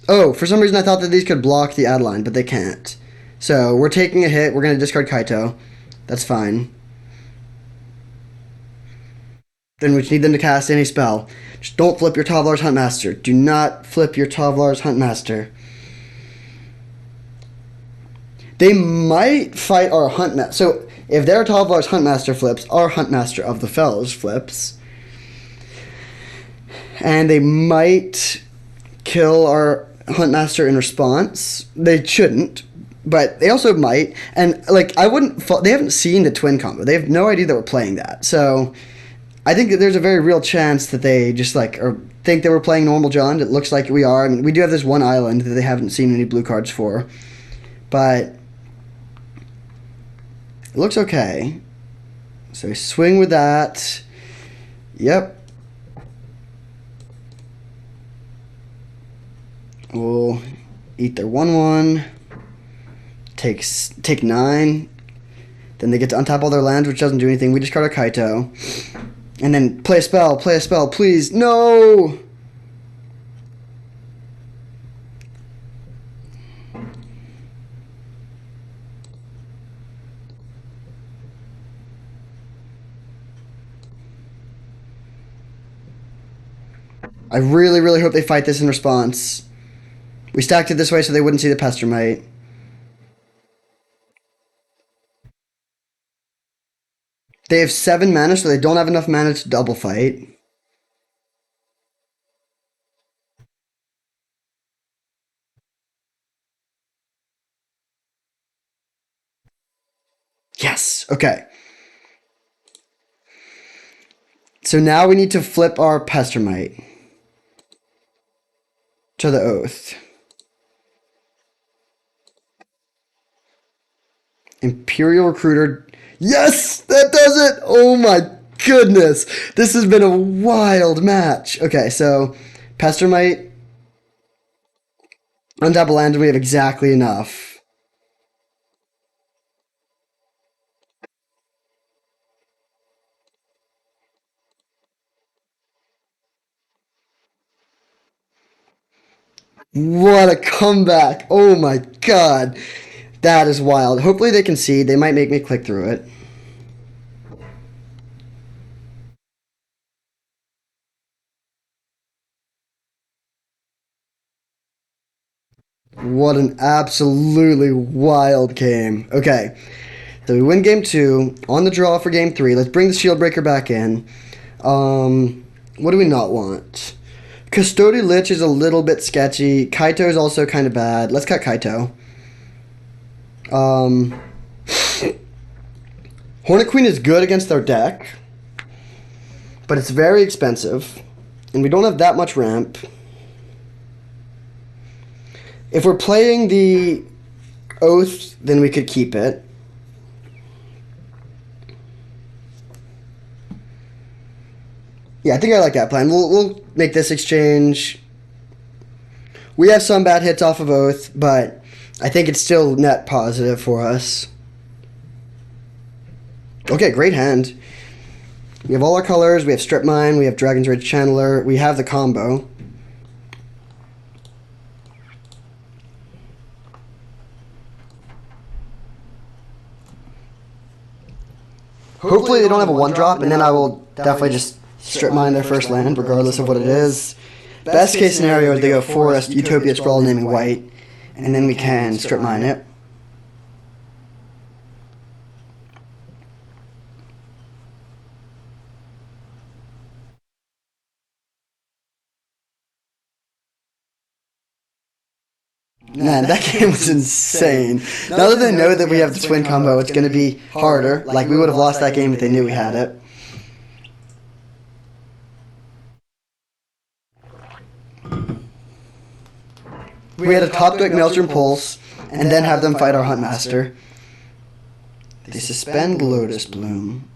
Oh, for some reason I thought that these could block the Adeline, but they can't. So we're taking a hit. We're going to discard Kaito. That's fine. Then we just need them to cast any spell. Just don't flip your Tavlar's Huntmaster. Do not flip your Tavlar's Huntmaster. They might fight our Huntmaster. So if their Tavlar's Huntmaster flips, our Huntmaster of the Fells flips. And they might kill our Huntmaster in response. They shouldn't, but they also might. And like I wouldn't. They haven't seen the twin combo. They have no idea that we're playing that. So I think that there's a very real chance that they just or think that we're playing normal Jund. It looks like we are. I mean, we do have this one island that they haven't seen any blue cards for, but it looks okay. So we swing with that. Yep. We'll eat their 1/1. Take 9. Then they get to untap all their lands, which doesn't do anything. We discard a Kaito. And then play a spell, please. No! I really, really hope they fight this in response. We stacked it this way so they wouldn't see the Pestermite. They have 7 mana, so they don't have enough mana to double fight. Yes. Okay. So now we need to flip our Pestermite to the Oath. Imperial Recruiter. Yes, that does it. Oh my goodness. This has been a wild match. Okay, so Pestermite on double end, we have exactly enough. What a comeback. Oh my god. That is wild. Hopefully they can see. They might make me click through it. What an absolutely wild game. Okay. So we win game 2. On the draw for game 3. Let's bring the Shield Breaker back in. What do we not want? Custody Lich is a little bit sketchy. Kaito is also kind of bad. Let's cut Kaito. Hornet Queen is good against their deck, but it's very expensive, and we don't have that much ramp. If we're playing the Oath, then we could keep it. Yeah, I think I like that plan. We'll make this exchange. We have some bad hits off of Oath, but I think it's still net positive for us. Okay, great hand. We have all our colors. We have Strip Mine. We have Dragon's Rage Channeler. We have the combo. Hopefully they don't have a 1-drop, and then I will definitely just Strip Mine their first land, regardless of what it is. Best case scenario is they go Forest, Utopia Sprawl, naming white, and then we can Strip Mine it. Man, that game was insane. Now that they know that we have the twin combo, it's going to be harder. Like, we would have lost that game if they knew we had it. We had a top deck Maelstrom Pulse, and then have them fight our Huntmaster. They suspend Lotus Bloom.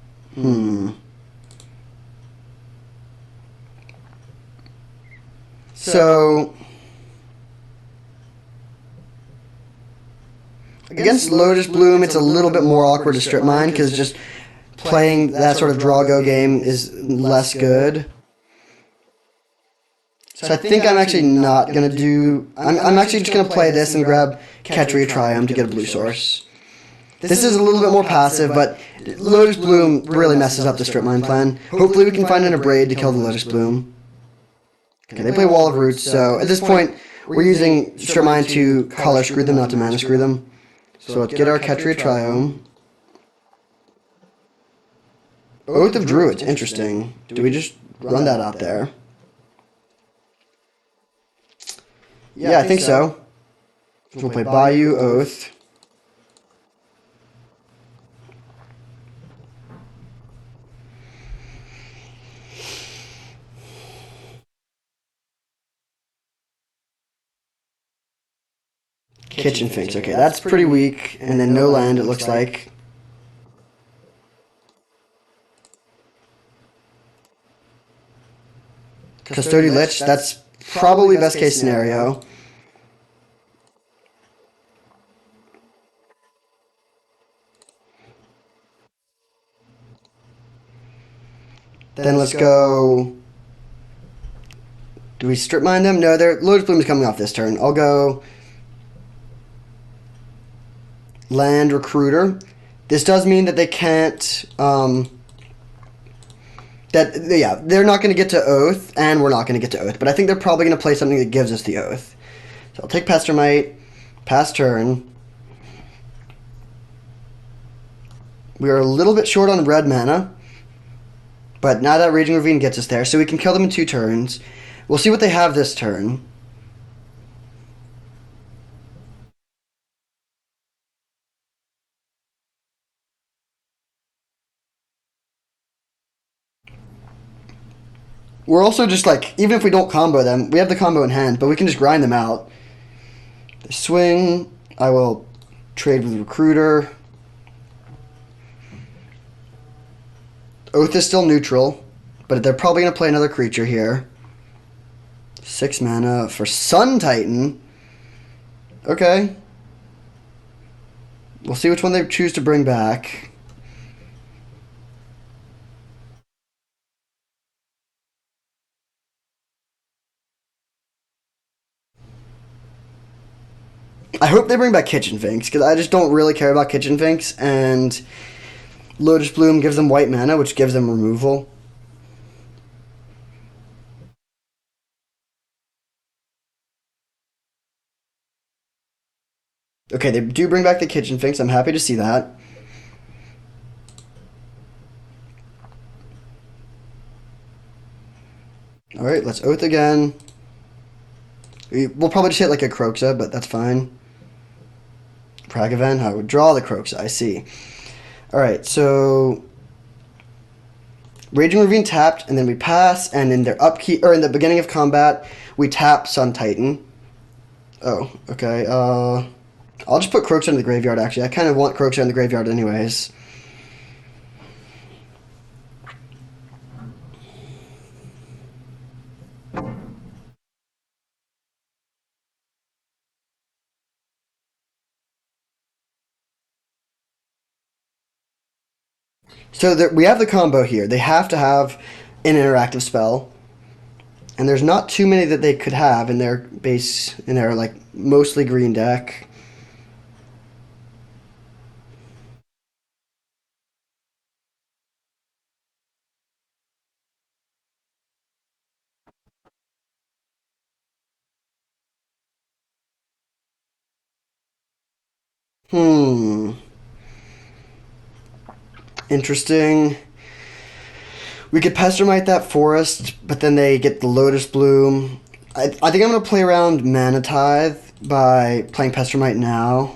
So, against Lotus Bloom, it's a little bit more awkward to Strip Mine, because just playing that sort of draw-go game is less good. So I think I'm actually not going to do... I'm actually just going to play this and grab Ketria Triumph to get a blue source. This is a little bit more passive, but Lotus Bloom really messes up the Strip Mine plan. Hopefully we can find an Abrade to kill the Lotus Bloom. Okay, they play Wall of Roots, so at this point, we're using Strip Mine to color screw them, not to mana screw them. So let's get our Ketria Triome. Oath of Druids, interesting. Do we just run that out there? Yeah, I think so. So we'll play Bayou, Oath. Kitchen Finks. Okay, that's pretty weak. And then no land, it looks like. Custody Lich, that's probably best case scenario. Then let's go... Do we Strip Mine them? No, their Lotus Bloom is coming off this turn. I'll go... Land Recruiter. This does mean that they can't... they're not going to get to Oath, and we're not going to get to Oath. But I think they're probably going to play something that gives us the Oath. So I'll take Pestermite, pass turn. We are a little bit short on red mana, but now that Raging Ravine gets us there, so we can kill them in 2 turns. We'll see what they have this turn. We're also just like, even if we don't combo them, we have the combo in hand, but we can just grind them out. Swing. I will trade with Recruiter. Oath is still neutral, but they're probably going to play another creature here. 6 mana for Sun Titan. Okay. We'll see which one they choose to bring back. I hope they bring back Kitchen Finks, because I just don't really care about Kitchen Finks, and Lotus Bloom gives them white mana, which gives them removal. Okay, they do bring back the Kitchen Finks. I'm happy to see that. Alright, let's Oath again. We'll probably just hit like a Kroxa, but that's fine. Ragavan, I would draw the Kroxa, I see. Alright, so Raging Ravine tapped, and then we pass, and in their upkeep, or in the beginning of combat, we tap Sun Titan. Oh, okay. I'll just put Kroxa in the graveyard, actually. I kind of want Kroxa in the graveyard anyways. So we have the combo here. They have to have an interactive spell, and there's not too many that they could have in their base, in their like mostly green deck. Hmm. Interesting. We could Pestermite that forest, but then they get the Lotus Bloom. I think I'm going to play around Mana Tithe by playing Pestermite now.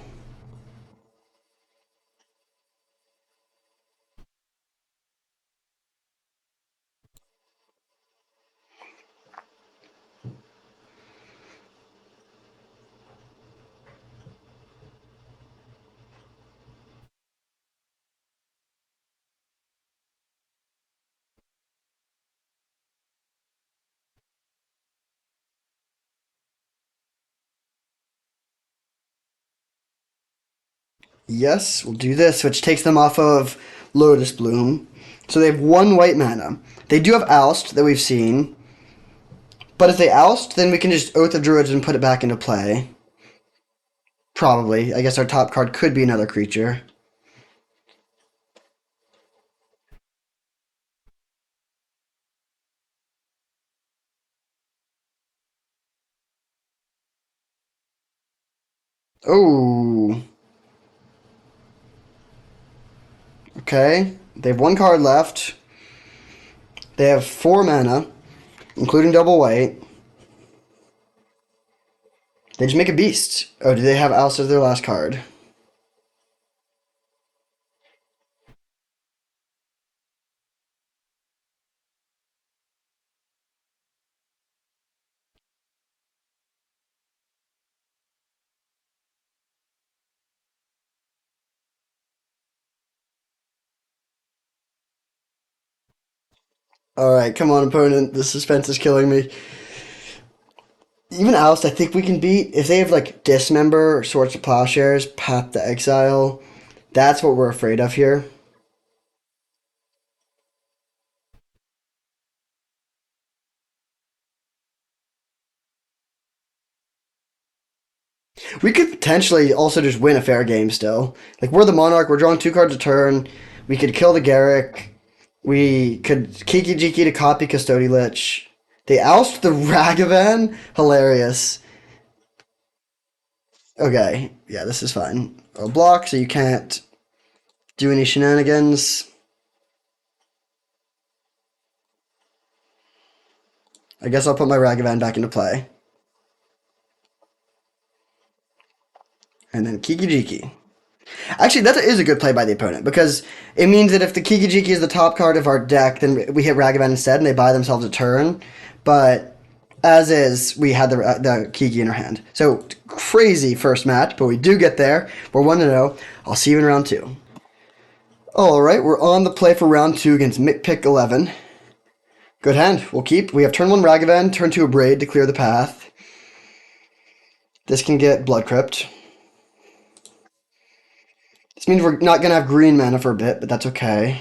Yes, we'll do this, which takes them off of Lotus Bloom. So they have 1 white mana. They do have Oust that we've seen. But if they oust, then we can just Oath of Druids and put it back into play. Probably. I guess our top card could be another creature. Oh. Okay. They have 1 card left. They have 4 mana, including double white. They just make a beast. Oh, do they have Oust as their last card? Alright, come on, opponent. The suspense is killing me. Even Oust, I think we can beat. If they have, like, Dismember, Swords to Plowshares, Path to Exile, that's what we're afraid of here. We could potentially also just win a fair game still. Like, we're the Monarch, we're drawing 2 cards a turn. We could kill the Garruk. We could Kiki Jiki to copy Custody Lich. They oust the Ragavan? Hilarious. Okay, yeah, this is fine. A block, so you can't do any shenanigans. I guess I'll put my Ragavan back into play. And then Kiki Jiki. Actually, that is a good play by the opponent because it means that if the Kiki-Jiki is the top card of our deck, then we hit Ragavan instead and they buy themselves a turn. But as is, we had the Kiki in our hand. So crazy first match, but we do get there. We're 1-0. I'll see you in round 2. All right, we're on the play for round 2 against Mick 11. Good hand. We'll keep. We have turn 1 Ragavan, turn 2 Abrade to clear the path. This can get Blood Crypt. This means we're not going to have green mana for a bit, but that's okay.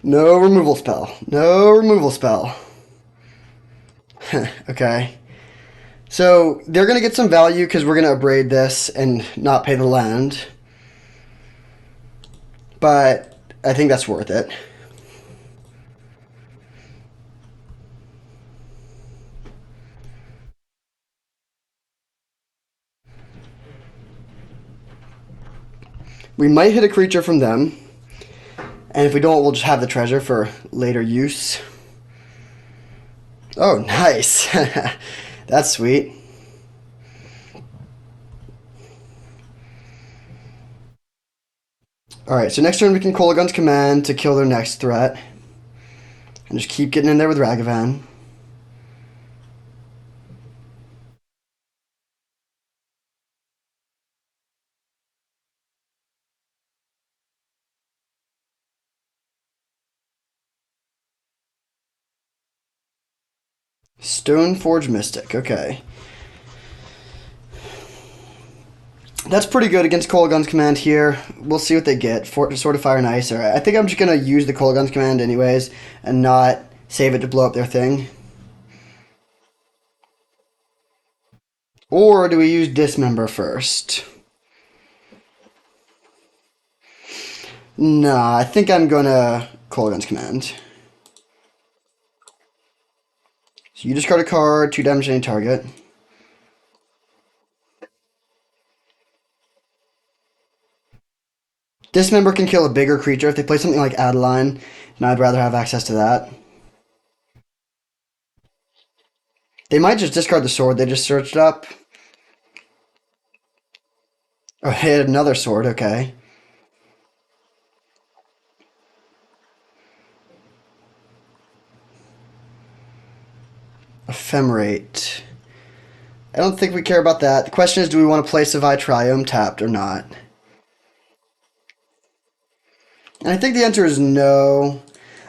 No removal spell. No removal spell. Okay. So they're going to get some value because we're going to abrade this and not pay the land. But I think that's worth it. We might hit a creature from them. And if we don't, we'll just have the treasure for later use. Oh, nice. That's sweet. Alright, so next turn we can Kolaghan's Command to kill their next threat. And just keep getting in there with Ragavan. Stoneforge Mystic, okay. That's pretty good against Kolaghan's Command here. We'll see what they get. Sword of Fire and Ice. I think I'm just going to use the Kolaghan's Command anyways and not save it to blow up their thing. Or do we use Dismember first? Nah, I think I'm going to Kolaghan's Command. So you discard a card, 2 damage to any target. Dismember can kill a bigger creature. If they play something like Adeline, then I'd rather have access to that. They might just discard the sword they just searched up. Oh, hit another sword, okay. Ephemerate. I don't think we care about that. The question is, do we want to play Savai Triome tapped or not? And I think the answer is no.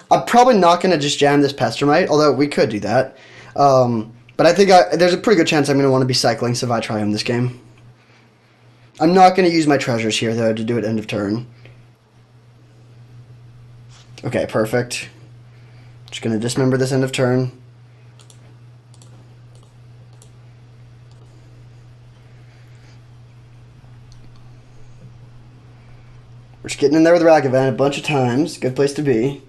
I'm probably not going to just jam this Pestermite, although we could do that. But I think there's a pretty good chance I'm going to want to be cycling Savai Triome this game. I'm not going to use my treasures here, though, to do it end of turn. Okay, perfect. Just going to dismember this end of turn. We're just getting in there with Ragavan a bunch of times. Good place to be.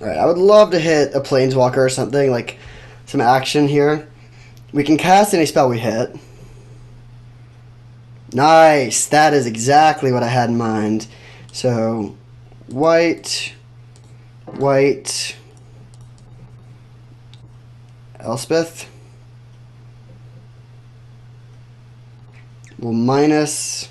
Alright, I would love to hit a Planeswalker or something, like some action here. We can cast any spell we hit. Nice! That is exactly what I had in mind. So, white, white, Elspeth. Well, minus.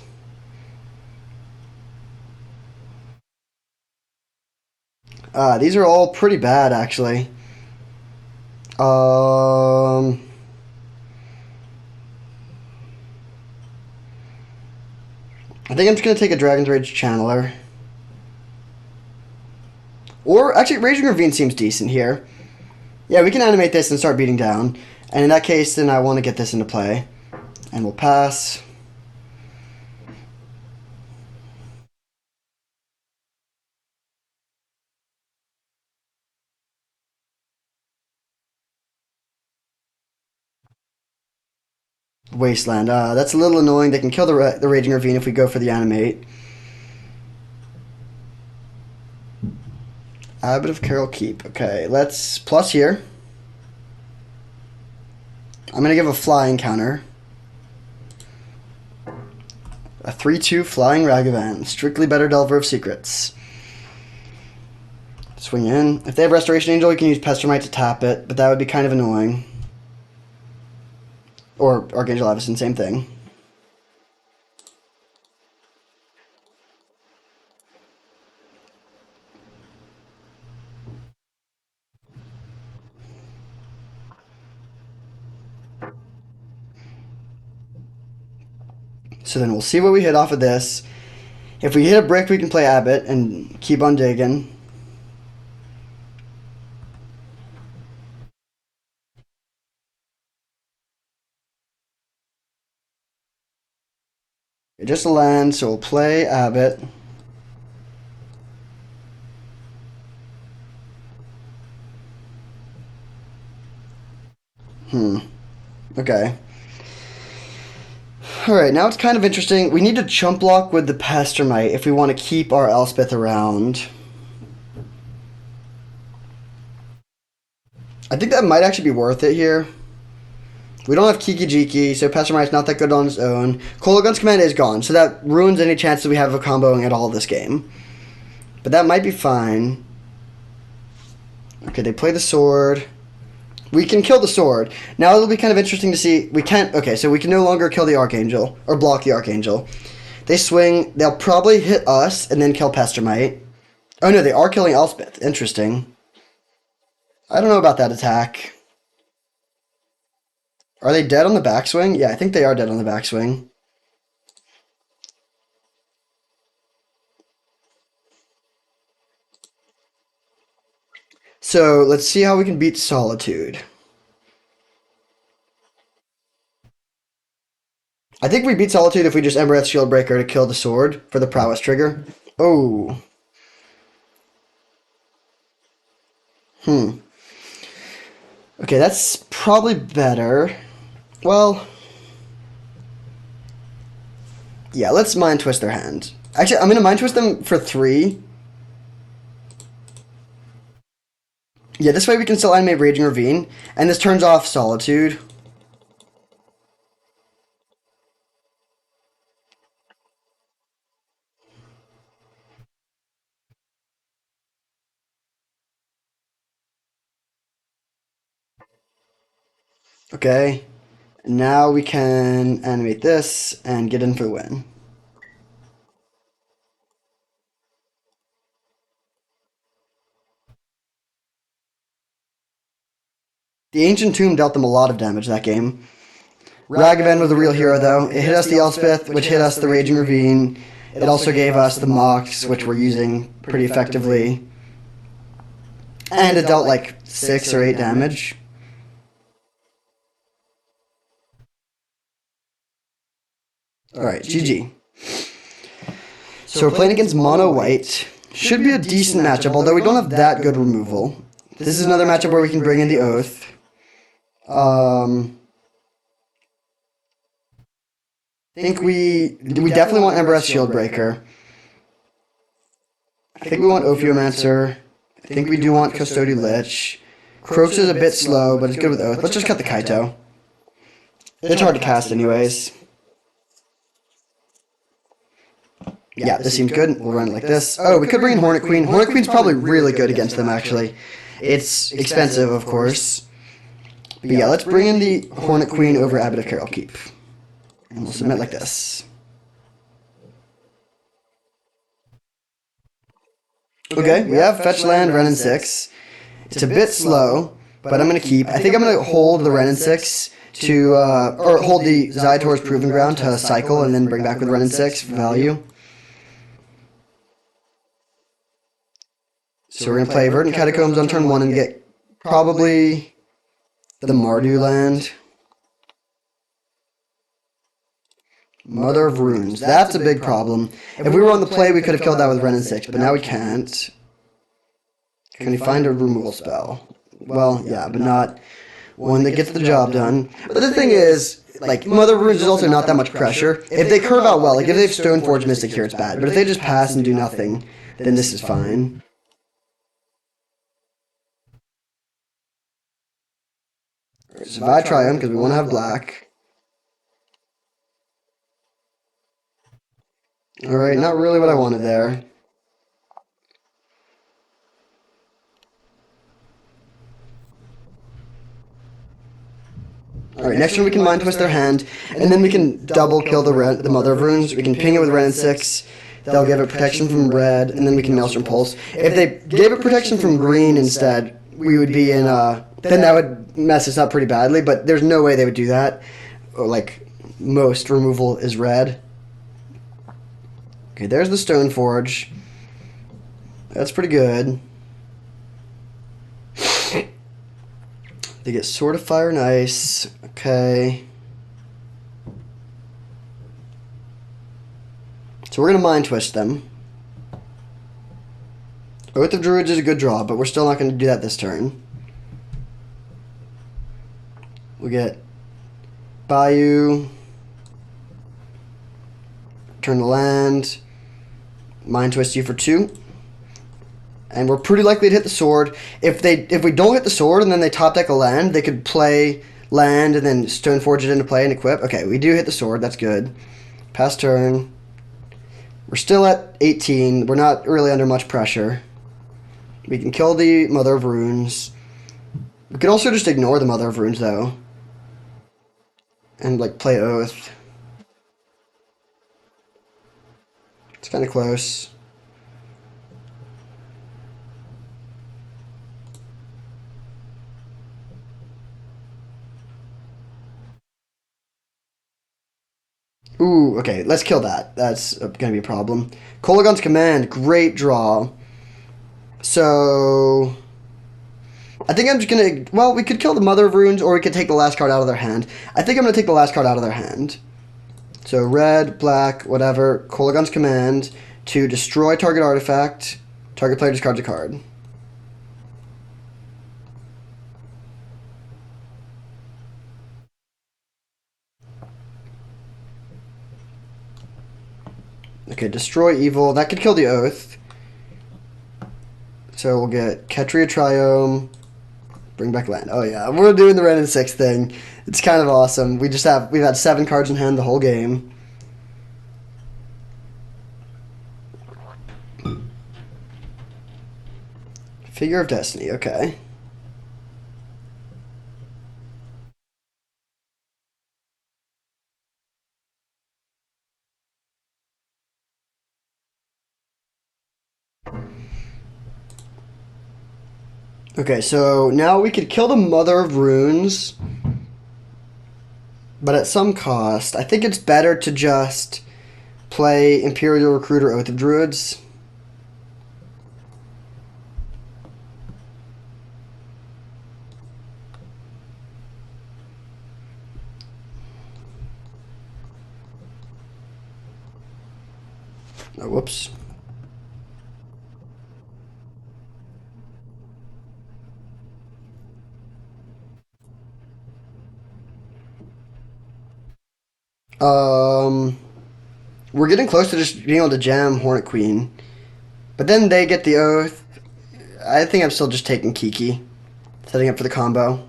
These are all pretty bad, actually. I think I'm just going to take a Dragon's Rage Channeler. Or, actually, Raging Ravine seems decent here. Yeah, we can animate this and start beating down. And in that case, then I want to get this into play. And we'll pass. Wasteland. That's a little annoying. They can kill the Raging Ravine if we go for the animate. Abbot of Carol Keep. Okay, let's plus here. I'm going to give a flying counter. A 3-2 flying Ragavan. Strictly better Delver of Secrets. Swing in. If they have Restoration Angel, you can use Pestermite to tap it, but that would be kind of annoying. Or Archangel Avacyn, same thing. So then we'll see what we hit off of this. If we hit a brick, we can play Abbot and keep on digging. Just a land, so we'll play Abbot. Okay. Alright, now it's kind of interesting. We need to chump block with the Pestermite if we want to keep our Elspeth around. I think that might actually be worth it here. We don't have Kiki Jiki, so Pestermite's not that good on its own. Kolaghan's Command is gone, so that ruins any chance that we have of comboing at all this game. But that might be fine. Okay, they play the sword. We can kill the sword. Now it'll be kind of interesting to see. We can't. Okay, so we can no longer kill the Archangel or block the Archangel. They swing. They'll probably hit us and then kill Pestermite. Oh no, they are killing Elspeth. Interesting. I don't know about that attack. Are they dead on the backswing? Yeah, I think they are dead on the backswing. So let's see how we can beat Solitude. I think we beat Solitude if we just Embereth Shieldbreaker to kill the sword for the prowess trigger. Oh. Okay, that's probably better. Well, yeah, let's Mind Twist their hand. Actually, I'm going to Mind Twist them for 3. Yeah, this way we can still animate Raging Ravine, and this turns off Solitude. Okay, now we can animate this and get in for the win. The Ancient Tomb dealt them a lot of damage that game. Ragavan was the real hero, though. It hit us the Elspeth, which hit us the Raging Ravine. It also gave us the Mox, which we're using pretty effectively. And it dealt like 6 or 8 damage. Alright, GG. So we're playing against Mono White. Should be a decent matchup, although we don't have that good removal. This is another matchup where we can bring in the Oath. I think we definitely want Embereth Shieldbreaker. I think we want Ophiomancer. I think we do want Custodian Lich. Croaks is a bit slow, but it's good with Oath. Let's just cut the Kaito. It's hard to cast anyways. Yeah, this seems good. We'll run it like this. Oh, we could bring in Hornet Queen. Hornet Queen's probably really good against them, actually. It's expensive, of course. But yeah, let's bring in the Hornet Queen over Abbot of Carol Keep. And we'll submit like this. Okay, we have Fetch Land, Wrenn and 6. It's a bit slow, but I'm going to keep. I think I'm going to hold the Wrenn and 6 to, or hold the Zaitor's Proving Ground to cycle and then bring back with Wrenn and 6 for value. So we're going to play Verdant Catacombs on turn 1 and get probably the Mardu land. Mother of Runes. That's a big problem. If we were on the play, we could have killed that with Wrenn and 6, but now we can't. Can we find a removal spell? Well, yeah, but not one that gets the job done. But the thing is, like Mother of Runes is also not that much pressure. If they curve out well, like if they have Stoneforge Mystic here, it's bad. But if they just pass and do nothing, then this is fine. So if I try them, because we want to have black. Alright, not really what I wanted there. Alright, next turn we can Mind Twist their hand, and then we can double kill the Mother of Runes. We can ping it with Wrenn and 6. They'll give it protection from red, and then we can Maelstrom Pulse. If they gave it protection from green instead, we would be in then that would mess us up pretty badly, but there's no way they would do that. Like, most removal is red. Okay, there's the Stoneforge. That's pretty good. They get Sword of Fire and Ice. Okay. So we're going to Mind Twist them. Oath of Druids is a good draw, but we're still not going to do that this turn. We get Bayou. Turn the land. Mind Twist you for 2. And we're pretty likely to hit the sword. If we don't hit the sword and then they top deck a land, they could play land and then Stoneforge it into play and equip. Okay, we do hit the sword. That's good. Pass turn. We're still at 18. We're not really under much pressure. We can kill the Mother of Runes. We could also just ignore the Mother of Runes, though. And, like, play Oath. It's kind of close. Ooh, okay, let's kill that. That's going to be a problem. Kolaghan's Command, great draw. So, I think I'm just going to... Well, we could kill the Mother of Runes, or we could take the last card out of their hand. I think I'm going to take the last card out of their hand. So, red, black, whatever, Kolaghan's Command to destroy target artifact. Target player discards a card. Okay, destroy evil. That could kill the Oath. So we'll get Ketria Triome. Bring back land. Oh yeah, we're doing the Wrenn and 6 thing. It's kind of awesome. We've had 7 cards in hand the whole game. Figure of Destiny, okay. Okay, so now we could kill the Mother of Runes, but at some cost. I think it's better to just play Imperial Recruiter Oath of Druids. Oh, whoops. We're getting close to just being able to jam Hornet Queen. But then they get the Oath. I think I'm still just taking Kiki. Setting up for the combo.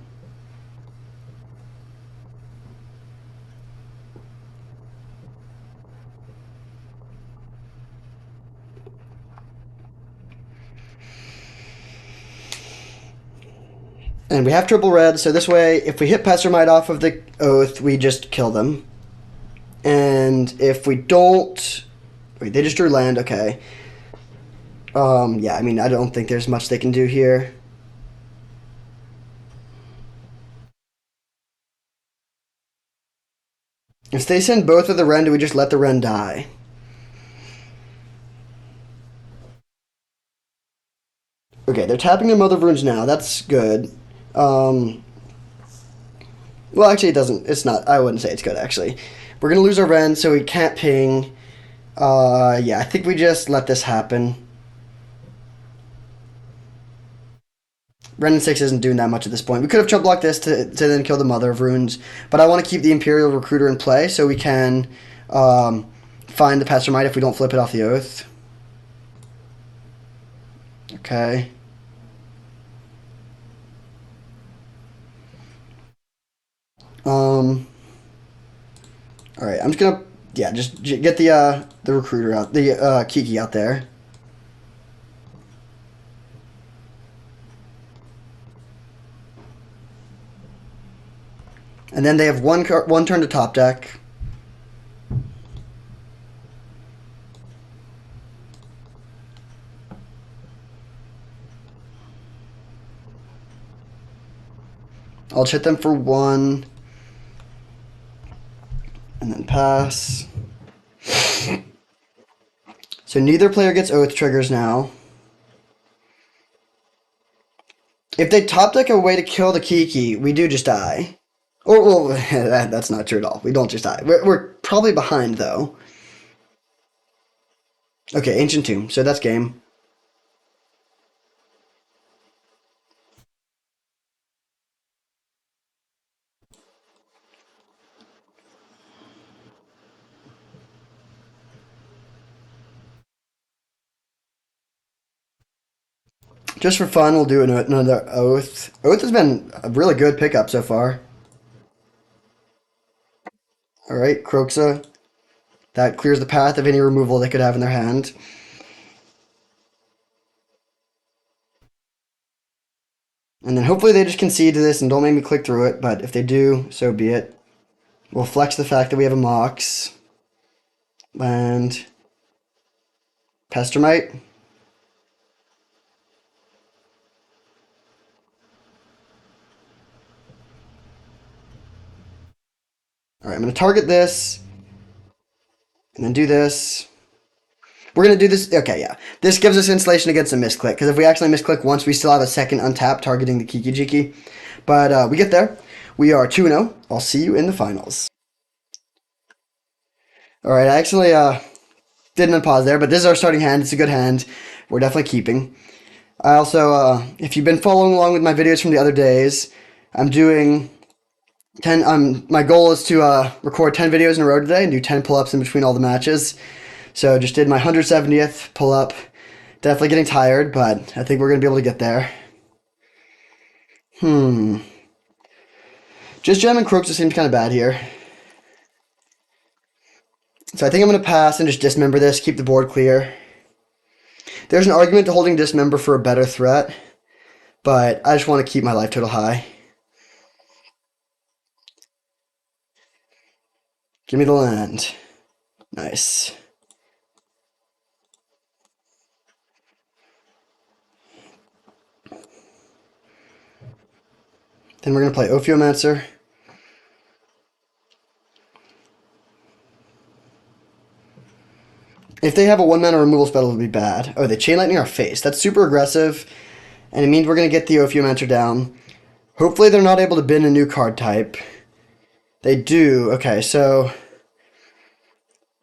And we have triple red, so this way, if we hit Pestermite off of the Oath, we just kill them. And if we don't... Wait, they just drew land, okay. Yeah, I mean, I don't think there's much they can do here. If they send both of the Wrenn, do we just let the Wrenn die? Okay, they're tapping their Mother of Runes now. That's good. Well, actually, it doesn't. It's not. I wouldn't say it's good, actually. We're going to lose our Wrenn, so we can't ping. Yeah, I think we just let this happen. Renin 6 isn't doing that much at this point. We could have chump blocked this to then kill the Mother of Runes, but I want to keep the Imperial Recruiter in play so we can find the Pestermite if we don't flip it off the Oath. Okay. All right, I'm just gonna just get the recruiter out, the Kiki out there. And then they have one turn to top deck. I'll hit them for 1. And then pass. So neither player gets Oath triggers now. If they top deck a way to kill the Kiki, we do just die. Or, well, that's not true at all. We don't just die. We're probably behind, though. Okay, Ancient Tomb. So that's game. Just for fun, we'll do another Oath. Oath has been a really good pickup so far. Alright, Kroxa. That clears the path of any removal they could have in their hand. And then hopefully they just concede to this and don't make me click through it, but if they do, so be it. We'll flex the fact that we have a Mox. Land. Pestermite. Alright, I'm going to target this. And then do this. We're going to do this. Okay, yeah. This gives us insulation against a misclick. Because if we actually misclick once, we still have a second untap targeting the Kiki Jiki. But we get there. We are 2-0. I'll see you in the finals. Alright, I actually didn't unpause there. But this is our starting hand. It's a good hand. We're definitely keeping. I also, if you've been following along with my videos from the other days, I'm doing 10. My goal is to record 10 videos in a row today and do 10 pull-ups in between all the matches. So just did my 170th pull-up. Definitely getting tired, but I think we're gonna be able to get there. Just jamming Kroxa seems kind of bad here. So I think I'm gonna pass and just dismember this, keep the board clear. There's an argument to holding dismember for a better threat, but I just want to keep my life total high. Give me the land. Nice. Then we're going to play Ophiomancer. If they have a 1-mana removal spell, it would be bad. Oh, they Chain Lightning our face. That's super aggressive, and it means we're going to get the Ophiomancer down. Hopefully they're not able to bin a new card type. They do. Okay, so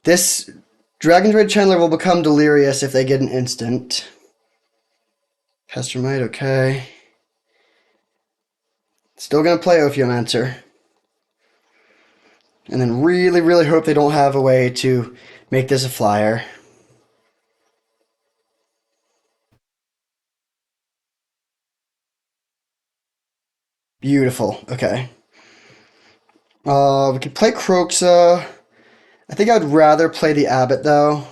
this Dragon's Rage Channeler will become Delirious if they get an instant. Pestermite, okay. Still going to play Ophiomancer. And then really, really hope they don't have a way to make this a flyer. Beautiful. Okay. We could play Kroxa. I think I'd rather play the Abbot, though.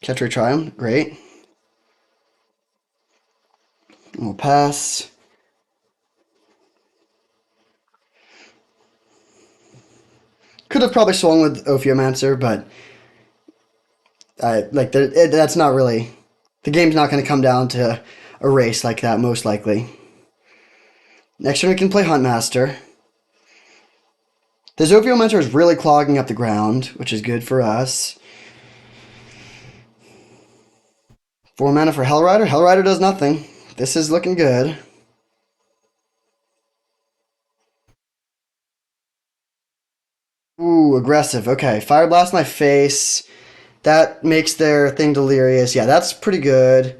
Catch-Ray Triumph. Great. We'll pass. Could have probably swung with Ophiomancer, but that's not really... The game's not going to come down to a race like that, most likely. Next turn we can play Huntmaster. The Ophiomancer is really clogging up the ground, which is good for us. 4 mana for Hellrider. Hellrider does nothing. This is looking good. Ooh, aggressive. Okay, Fire Blast my face. That makes their thing delirious. Yeah, that's pretty good.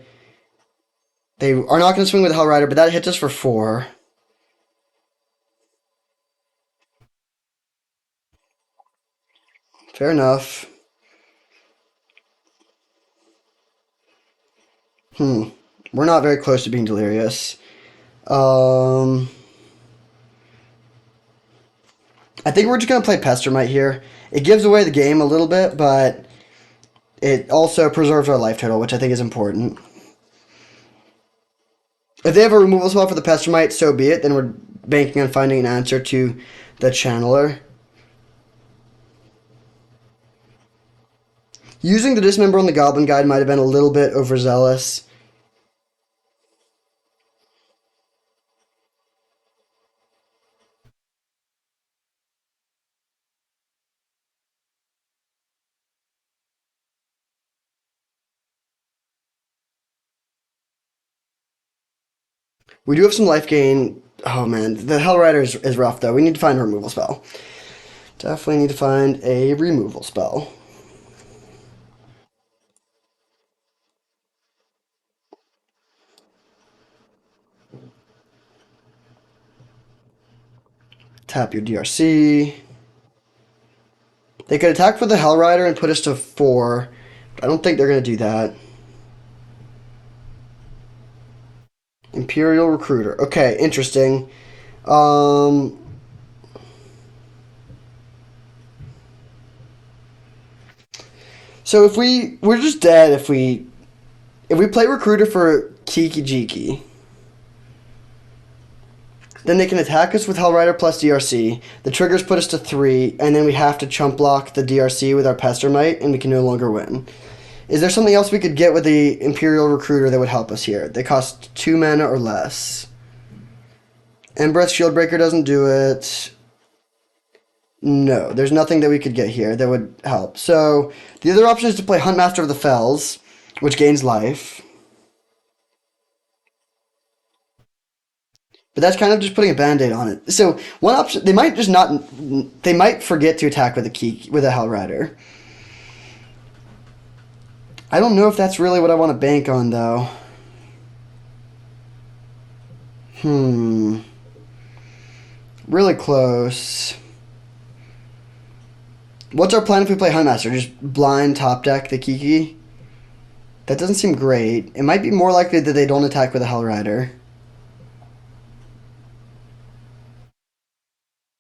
They are not going to swing with Hell Rider, but that hits us for 4. Fair enough. We're not very close to being delirious. I think we're just going to play Pestermite here. It gives away the game a little bit, but it also preserves our life total, which I think is important. If they have a removal spell for the Pestermite, so be it. Then we're banking on finding an answer to the Channeler. Using the Dismember on the Goblin Guide might have been a little bit overzealous. We do have some life gain. Oh man, the Hell Rider is rough though. We need to find a removal spell. Definitely need to find a removal spell. Tap your DRC. They could attack with the Hell Rider and put us to 4. But I don't think they're going to do that. Imperial Recruiter. Okay, interesting. So if we're just dead if we play Recruiter for Kiki Jiki. Then they can attack us with Hell Rider plus DRC. The triggers put us to 3, and then we have to chump block the DRC with our Pestermite, and we can no longer win. Is there something else we could get with the Imperial Recruiter that would help us here? They cost 2 mana or less. Embereth Shieldbreaker doesn't do it. No, there's nothing that we could get here that would help. So the other option is to play Huntmaster of the Fells, which gains life. But that's kind of just putting a band-aid on it. So one option, they might just not, they might forget to attack with a Hell Rider. I don't know if that's really what I want to bank on, though. Really close. What's our plan if we play Huntmaster? Just blind top deck the Kiki? That doesn't seem great. It might be more likely that they don't attack with a Hell Rider.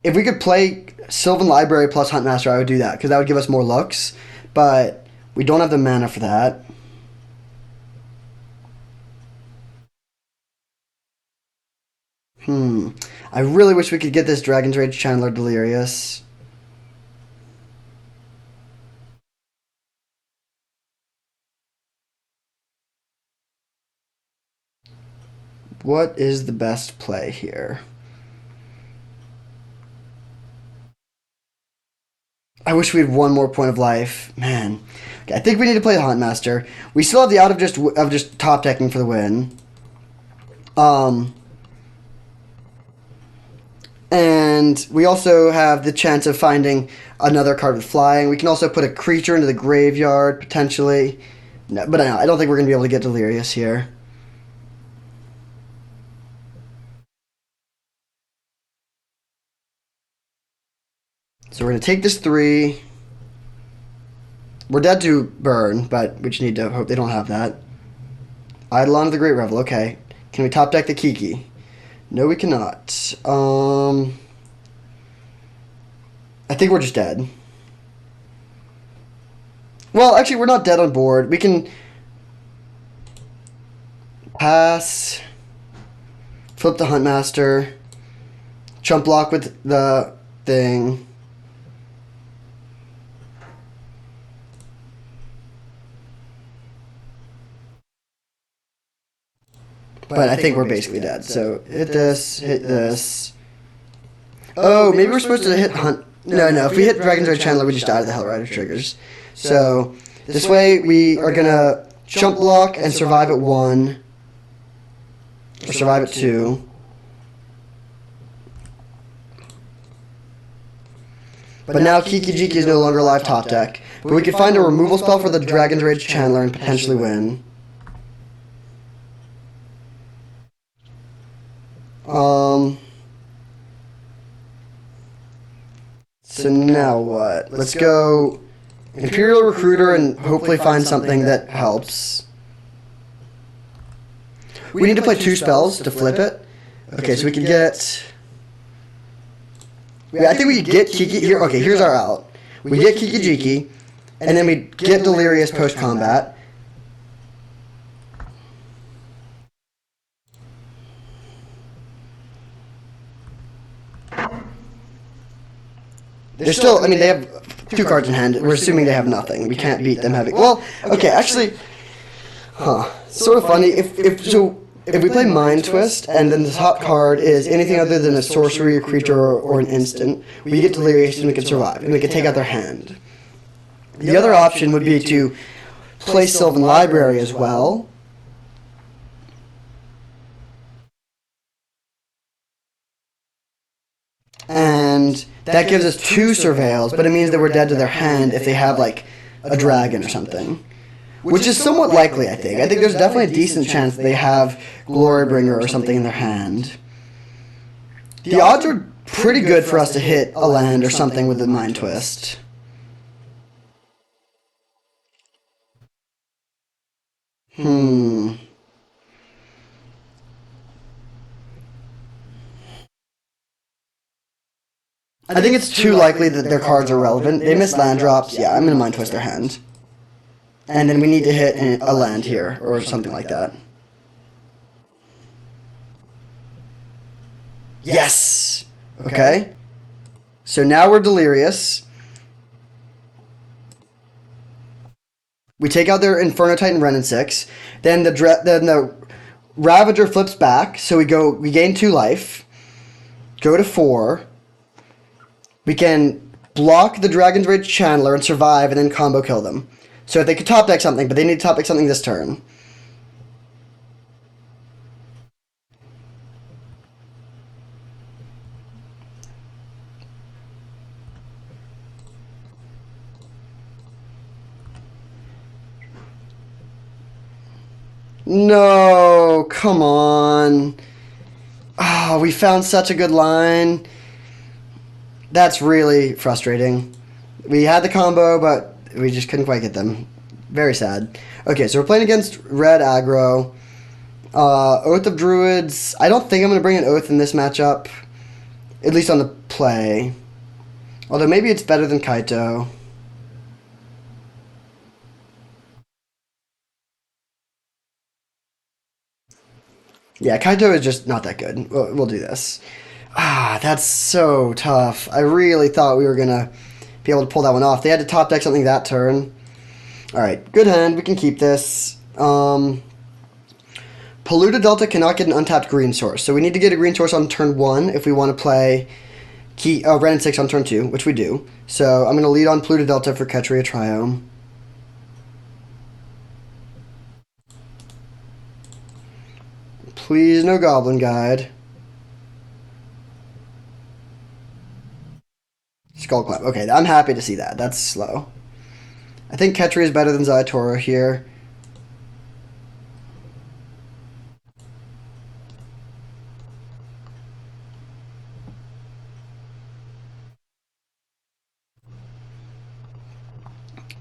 If we could play Sylvan Library plus Huntmaster, I would do that, because that would give us more looks. But we don't have the mana for that. I really wish we could get this Dragon's Rage Channeler Delirious. What is the best play here? I wish we had one more point of life. Man. Okay, I think we need to play the Huntmaster. We still have the out of just top decking for the win. And we also have the chance of finding another card with flying. We can also put a creature into the graveyard, potentially. No, but I don't think we're going to be able to get Delirious here. So we're going to take this 3. We're dead to burn, but we just need to hope they don't have that. Eidolon of the Great Revel, okay. Can we top deck the Kiki? No, we cannot. I think we're just dead. Well, actually, we're not dead on board. We can pass, flip the Huntmaster, chump block with the thing. But I think we're basically dead. So hit this, hit this. Oh, maybe we're supposed to hit Hunt. No, if we hit Dragon's Rage Channeler, we just die to the Hell Rider triggers. So this way we are going to jump block and survive at 1. Or survive at 2. But now Kiki Jiki is no longer live top deck. But we could find a removal spell for the Dragon's Rage Channeler and potentially win. So now what? Let's go Imperial Recruiter and hopefully find something that helps. We need to play 2 spells to flip it. Okay, so we can get... I think we could get Kiki... Here, okay, here's our out. We get Kiki-Jiki, and then we get Delirious post-combat. They're still... I mean, they have 2 cards in hand. We're assuming they have nothing. We can't beat them having... Well, okay, actually... Sort of funny. If we play Mind Twist, and then the top card is anything other than a sorcery, a creature, or an instant, we get Delirious and we can survive, and we can take out their hand. The other option would be to play Sylvan Library as well. And that gives us 2 surveils, but it means that we're dead to their hand if they have, like, a dragon or something. Which is somewhat likely, I think. I think there's definitely a decent chance that they have Glorybringer or something in their hand. The odds are pretty good for us to hit a land or something with the Mind Twist. I think it's too likely that their cards are relevant. They miss land drops. Yeah, I'm going to Mind Twist their hand. And then we need to hit a land here, or something like that. Yes! Okay. So now we're Delirious. We take out their Inferno Titan Wrenn and 6. Then the Ravager flips back, so we gain 2 life. Go to 4. We can block the Dragon's Rage Channeler and survive, and then combo kill them. So if they could top deck something, but they need to top deck something this turn. No, come on. Oh, we found such a good line. That's really frustrating. We had the combo, but we just couldn't quite get them. Very sad. Okay, so we're playing against red aggro. Oath of Druids. I don't think I'm going to bring an Oath in this matchup. At least on the play. Although maybe it's better than Kaito. Yeah, Kaito is just not that good. We'll do this. That's so tough. I really thought we were going to be able to pull that one off. They had to top deck something that turn. Alright, good hand. We can keep this. Polluta Delta cannot get an untapped green source. So we need to get a green source on turn 1 if we want to play Wrenn and 6 on turn 2, which we do. So I'm going to lead on Polluta Delta for Ketria Triome. Please, no Goblin Guide. Skullclap. Okay, I'm happy to see that. That's slow. I think Ketria is better than Zayatoro here.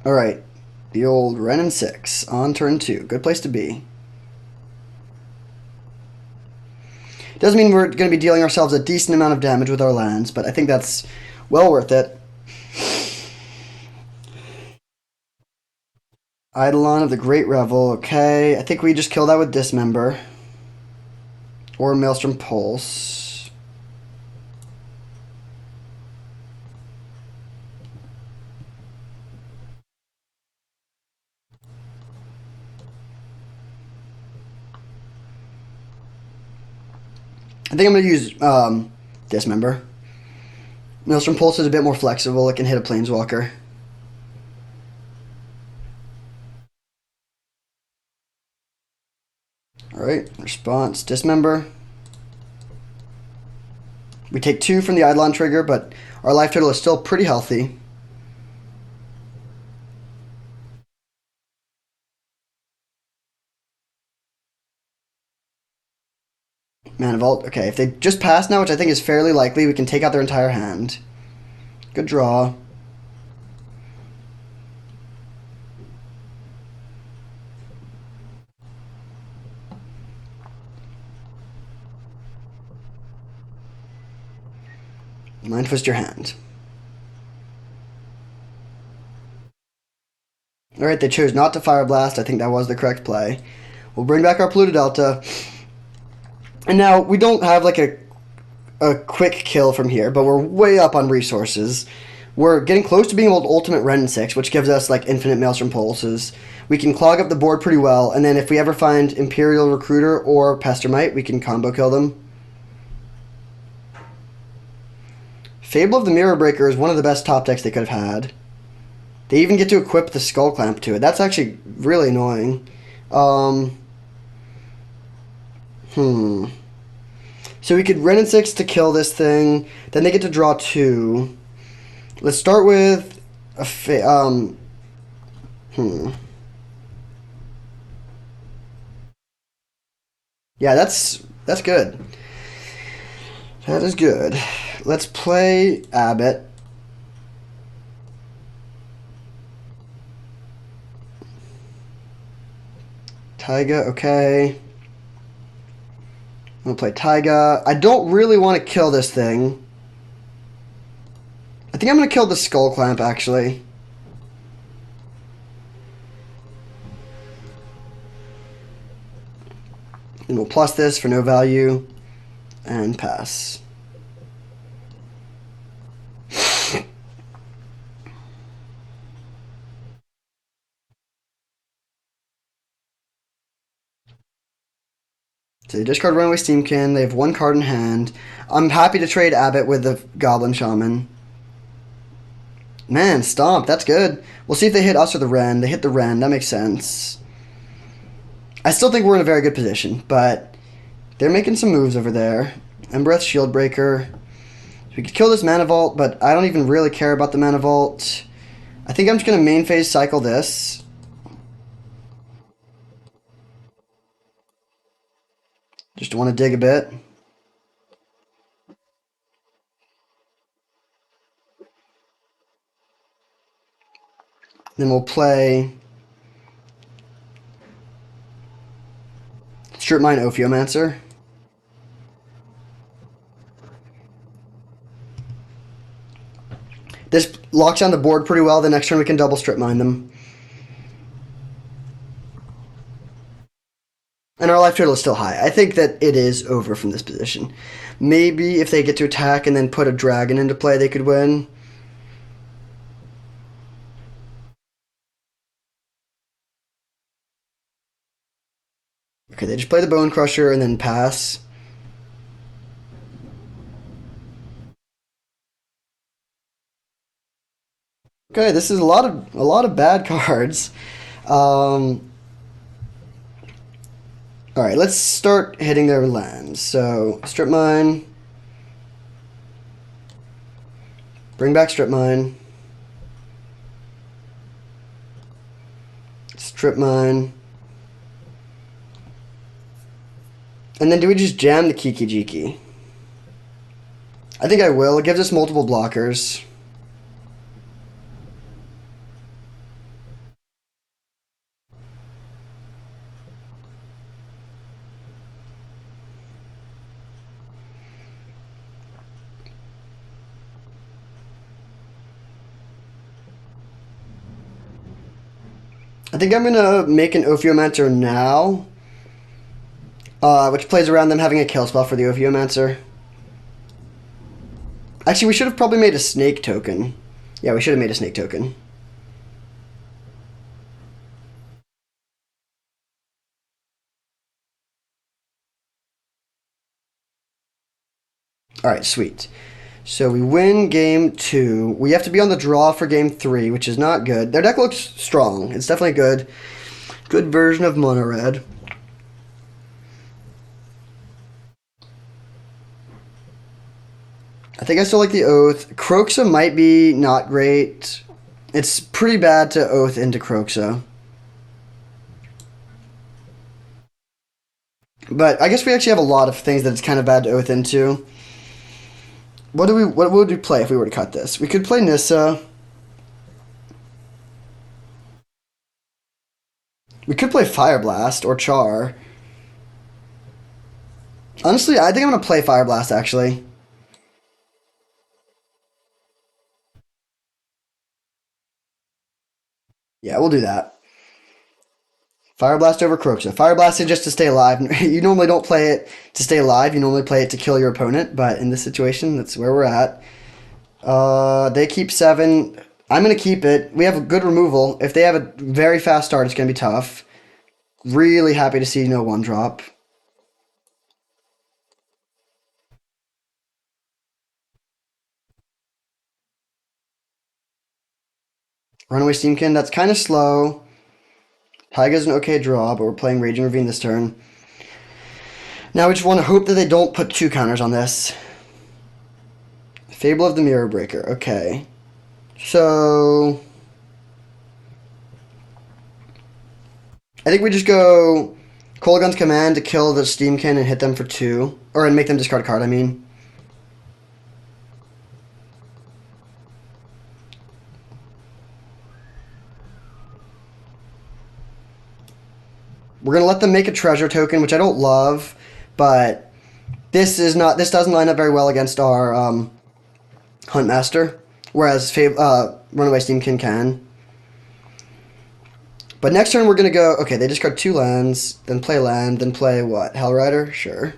Alright. The old Wrenn and 6 on turn 2. Good place to be. Doesn't mean we're going to be dealing ourselves a decent amount of damage with our lands, but I think that's well worth it. Eidolon of the Great Revel. Okay, I think we just kill that with Dismember. Or Maelstrom Pulse. I think I'm going to use Dismember. Maelstrom Pulse is a bit more flexible. It can hit a Planeswalker. Alright, response, Dismember. We take 2 from the Eidolon trigger, but our life total is still pretty healthy. Mana Vault. Okay, if they just pass now, which I think is fairly likely, we can take out their entire hand. Good draw. Mind Twist your hand. Alright, they chose not to Fire Blast. I think that was the correct play. We'll bring back our Polluted Delta. And now, we don't have like a quick kill from here, but we're way up on resources. We're getting close to being able to ultimate Ren 6, which gives us like infinite Maelstrom Pulses. We can clog up the board pretty well, and then if we ever find Imperial Recruiter or Pestermite, we can combo kill them. Fable of the Mirror Breaker is one of the best top decks they could have had. They even get to equip the Skull Clamp to it. That's actually really annoying. So we could Ren 6 to kill this thing. Then they get to draw 2. Let's start with a Yeah, that's good. That is good. Let's play Abbott. Taiga, okay. I'm gonna play Taiga. I don't really want to kill this thing. I think I'm gonna kill the Skull Clamp, actually. And we'll plus this for no value. And pass. So they discard Runaway Steamkin. They have 1 card in hand. I'm happy to trade Abbott with the Goblin Shaman. Man, Stomp. That's good. We'll see if they hit us or the Ren. They hit the Ren. That makes sense. I still think we're in a very good position, but they're making some moves over there. Embereth Shieldbreaker. We could kill this Mana Vault, but I don't even really care about the Mana Vault. I think I'm just going to main phase cycle this. Just want to dig a bit. Then we'll play Strip Mine Ophiomancer. This locks down the board pretty well. The next turn we can double Strip Mine them. And our life total is still high. I think that it is over from this position. Maybe if they get to attack and then put a dragon into play, they could win. Okay, they just play the Bone Crusher and then pass. Okay, this is a lot of bad cards. Alright, let's start hitting their lands. So, Strip Mine. Bring back Strip Mine. Strip Mine. And then do we just jam the Kiki Jiki? I think I will. It gives us multiple blockers. I think I'm going to make an Ophiomancer now. Which plays around them having a kill spell for the Ophiomancer. Actually, we should have probably made a snake token. Yeah, we should have made a snake token. Alright, sweet. So we win game 2. We have to be on the draw for game 3, which is not good. Their deck looks strong. It's definitely good. Good version of Mono Red. I think I still like the Oath. Kroxa might be not great. It's pretty bad to Oath into Kroxa. But I guess we actually have a lot of things that it's kind of bad to oath into. What would we play if we were to cut this? We could play Nissa. We could play Fire Blast or Char. Honestly, I think I'm gonna play Fire Blast actually. Yeah, we'll do that. Fire Blast over Croxa. Fire Blast is just to stay alive. You normally don't play it to stay alive. You normally play it to kill your opponent. But in this situation, that's where we're at. They keep 7. I'm gonna keep it. We have a good removal. If they have a very fast start, it's gonna be tough. Really happy to see no 1-drop. Runaway Steamkin, that's kind of slow. Taiga's an okay draw, but we're playing Raging Ravine this turn. Now we just want to hope that they don't put 2 counters on this. Fable of the Mirror Breaker. Okay. So I think we just go Kolaghan's Command to kill the Steamkin and hit them for 2. Or and make them discard a card, I mean. We're gonna let them make a treasure token, which I don't love, but this doesn't line up very well against our Huntmaster, whereas Runaway Steamkin can. But next turn we're gonna go. Okay, they discard 2 lands, then play land, then play what? Hellrider, sure.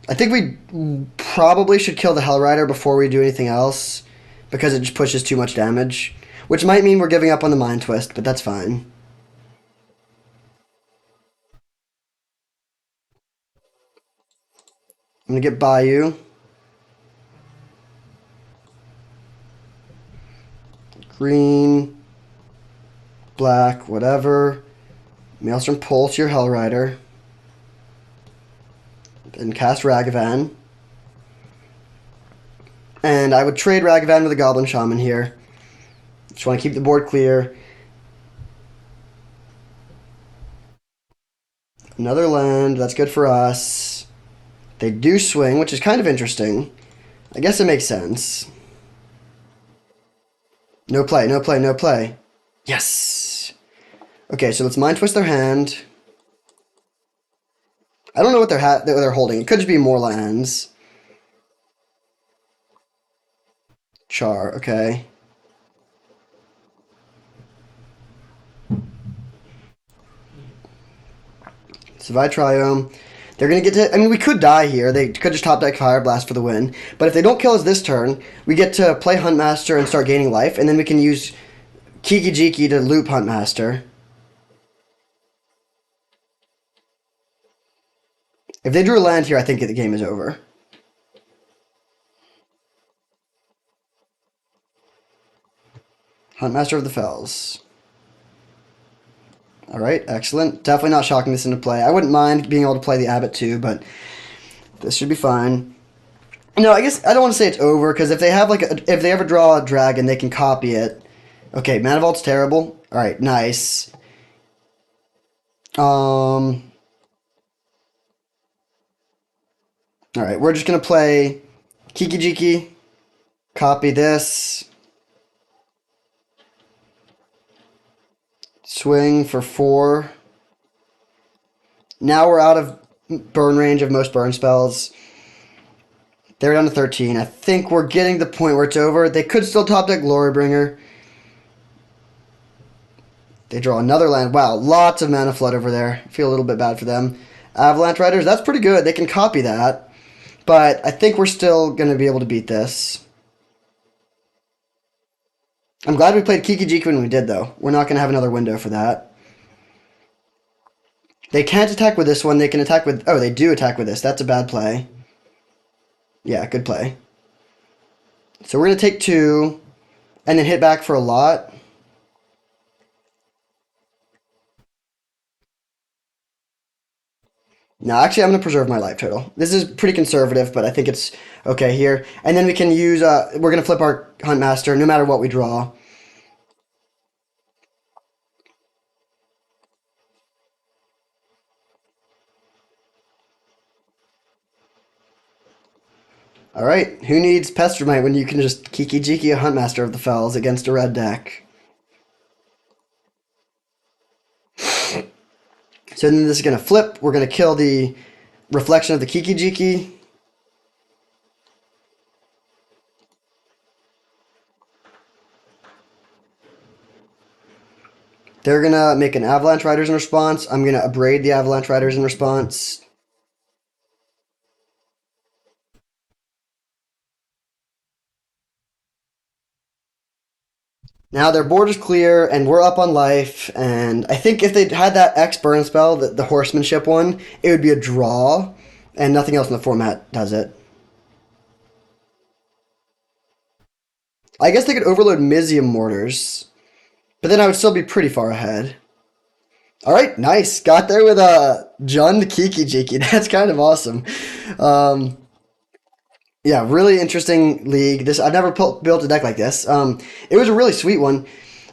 I think we probably should kill the Hellrider before we do anything else, because it just pushes too much damage, which might mean we're giving up on the Mind Twist, but that's fine. I'm gonna get Bayou. Green, black, whatever. Maelstrom Pulse your Hellrider. Then cast Ragavan. And I would trade Ragavan with a Goblin Shaman here. Just want to keep the board clear. Another land, that's good for us. They do swing, which is kind of interesting. I guess it makes sense. No play, no play, no play. Yes! Okay, so let's Mind Twist their hand. I don't know what they're holding. It could just be more lands. Char, okay. Survive Triome. They're going to get to... I mean, we could die here. They could just top deck Fire Blast for the win. But if they don't kill us this turn, we get to play Huntmaster and start gaining life, and then we can use Kiki-Jiki to loop Huntmaster. If they drew a land here, I think the game is over. Huntmaster of the Fells. Alright, excellent. Definitely not shocking this into play. I wouldn't mind being able to play the Abbot too, but this should be fine. No, I guess I don't want to say it's over, because if they have if they ever draw a dragon, they can copy it. Okay, Mana Vault's terrible. Alright, nice. Alright, we're just gonna play Kiki-Jiki. Copy this. Swing for 4. Now we're out of burn range of most burn spells. They're down to 13. I think we're getting to the point where it's over. They could still top deck Glorybringer. They draw another land. Wow, lots of mana flood over there. I feel a little bit bad for them. Avalanche Riders, that's pretty good. They can copy that. But I think we're still going to be able to beat this. I'm glad we played Kiki-Jiki when we did, though. We're not going to have another window for that. They can't attack with this one. They can attack with... Oh, they do attack with this. That's a bad play. Yeah, good play. So we're going to take 2 and then hit back for a lot. No, actually, I'm going to preserve my life total. This is pretty conservative, but I think it's okay here. And then we can use... we're going to flip our Huntmaster no matter what we draw. All right, who needs Pestermite when you can just Kiki Jiki a Huntmaster of the Fells against a red deck? So then this is going to flip. We're going to kill the reflection of the Kiki Jiki. They're going to make an Avalanche Riders in response. I'm going to abrade the Avalanche Riders in response. Now their board is clear, and we're up on life. And I think if they'd had that X burn spell, the horsemanship one, it would be a draw, and nothing else in the format does it. I guess they could overload Mizium Mortars, but then I would still be pretty far ahead. All right, nice. Got there with a Jund Kiki Jiki. That's kind of awesome. Um, yeah, really interesting league. This I've never built a deck like this. It was a really sweet one.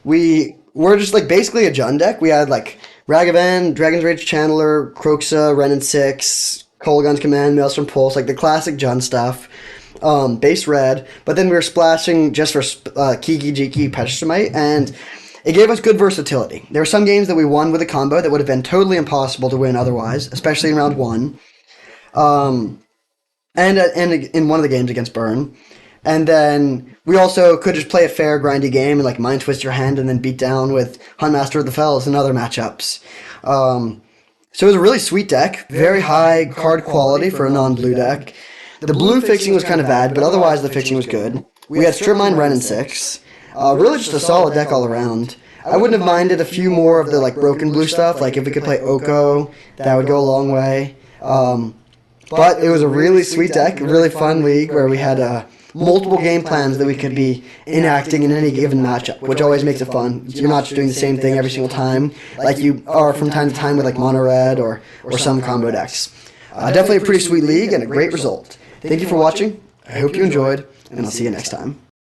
We were just like basically a Jund deck. We had like Ragavan, Dragon's Rage Channeler, Kroxa, Ren and Six, Kolaghan's Command, Maelstrom Pulse, like the classic Jund stuff. Base red, but then we were splashing just for Kiki Jiki Pestermite, and it gave us good versatility. There were some games that we won with a combo that would have been totally impossible to win otherwise, especially in round one. Um, and in one of the games against Burn. And then we also could just play a fair, grindy game and like mind twist your hand and then beat down with Huntmaster of the Fells and other matchups. So it was a really sweet deck, very high card quality for a non-blue deck. The blue fixing was kind of bad, but otherwise the fixing was good. We had Strip Mine, Ren, and Six. Really just a solid deck all around. I wouldn't have minded a few more of the like broken blue stuff, like if we could play Oko, that would go a long way. But it was a really sweet deck, a really fun league where we had multiple game plans that we could be enacting in any given matchup, which always makes it fun. You're not just doing the same thing every single time, like you are from time to time with like Mono Red or some combo decks. Definitely a pretty sweet league and a great result. Thank you for watching. I hope you enjoyed, and I'll see you next time.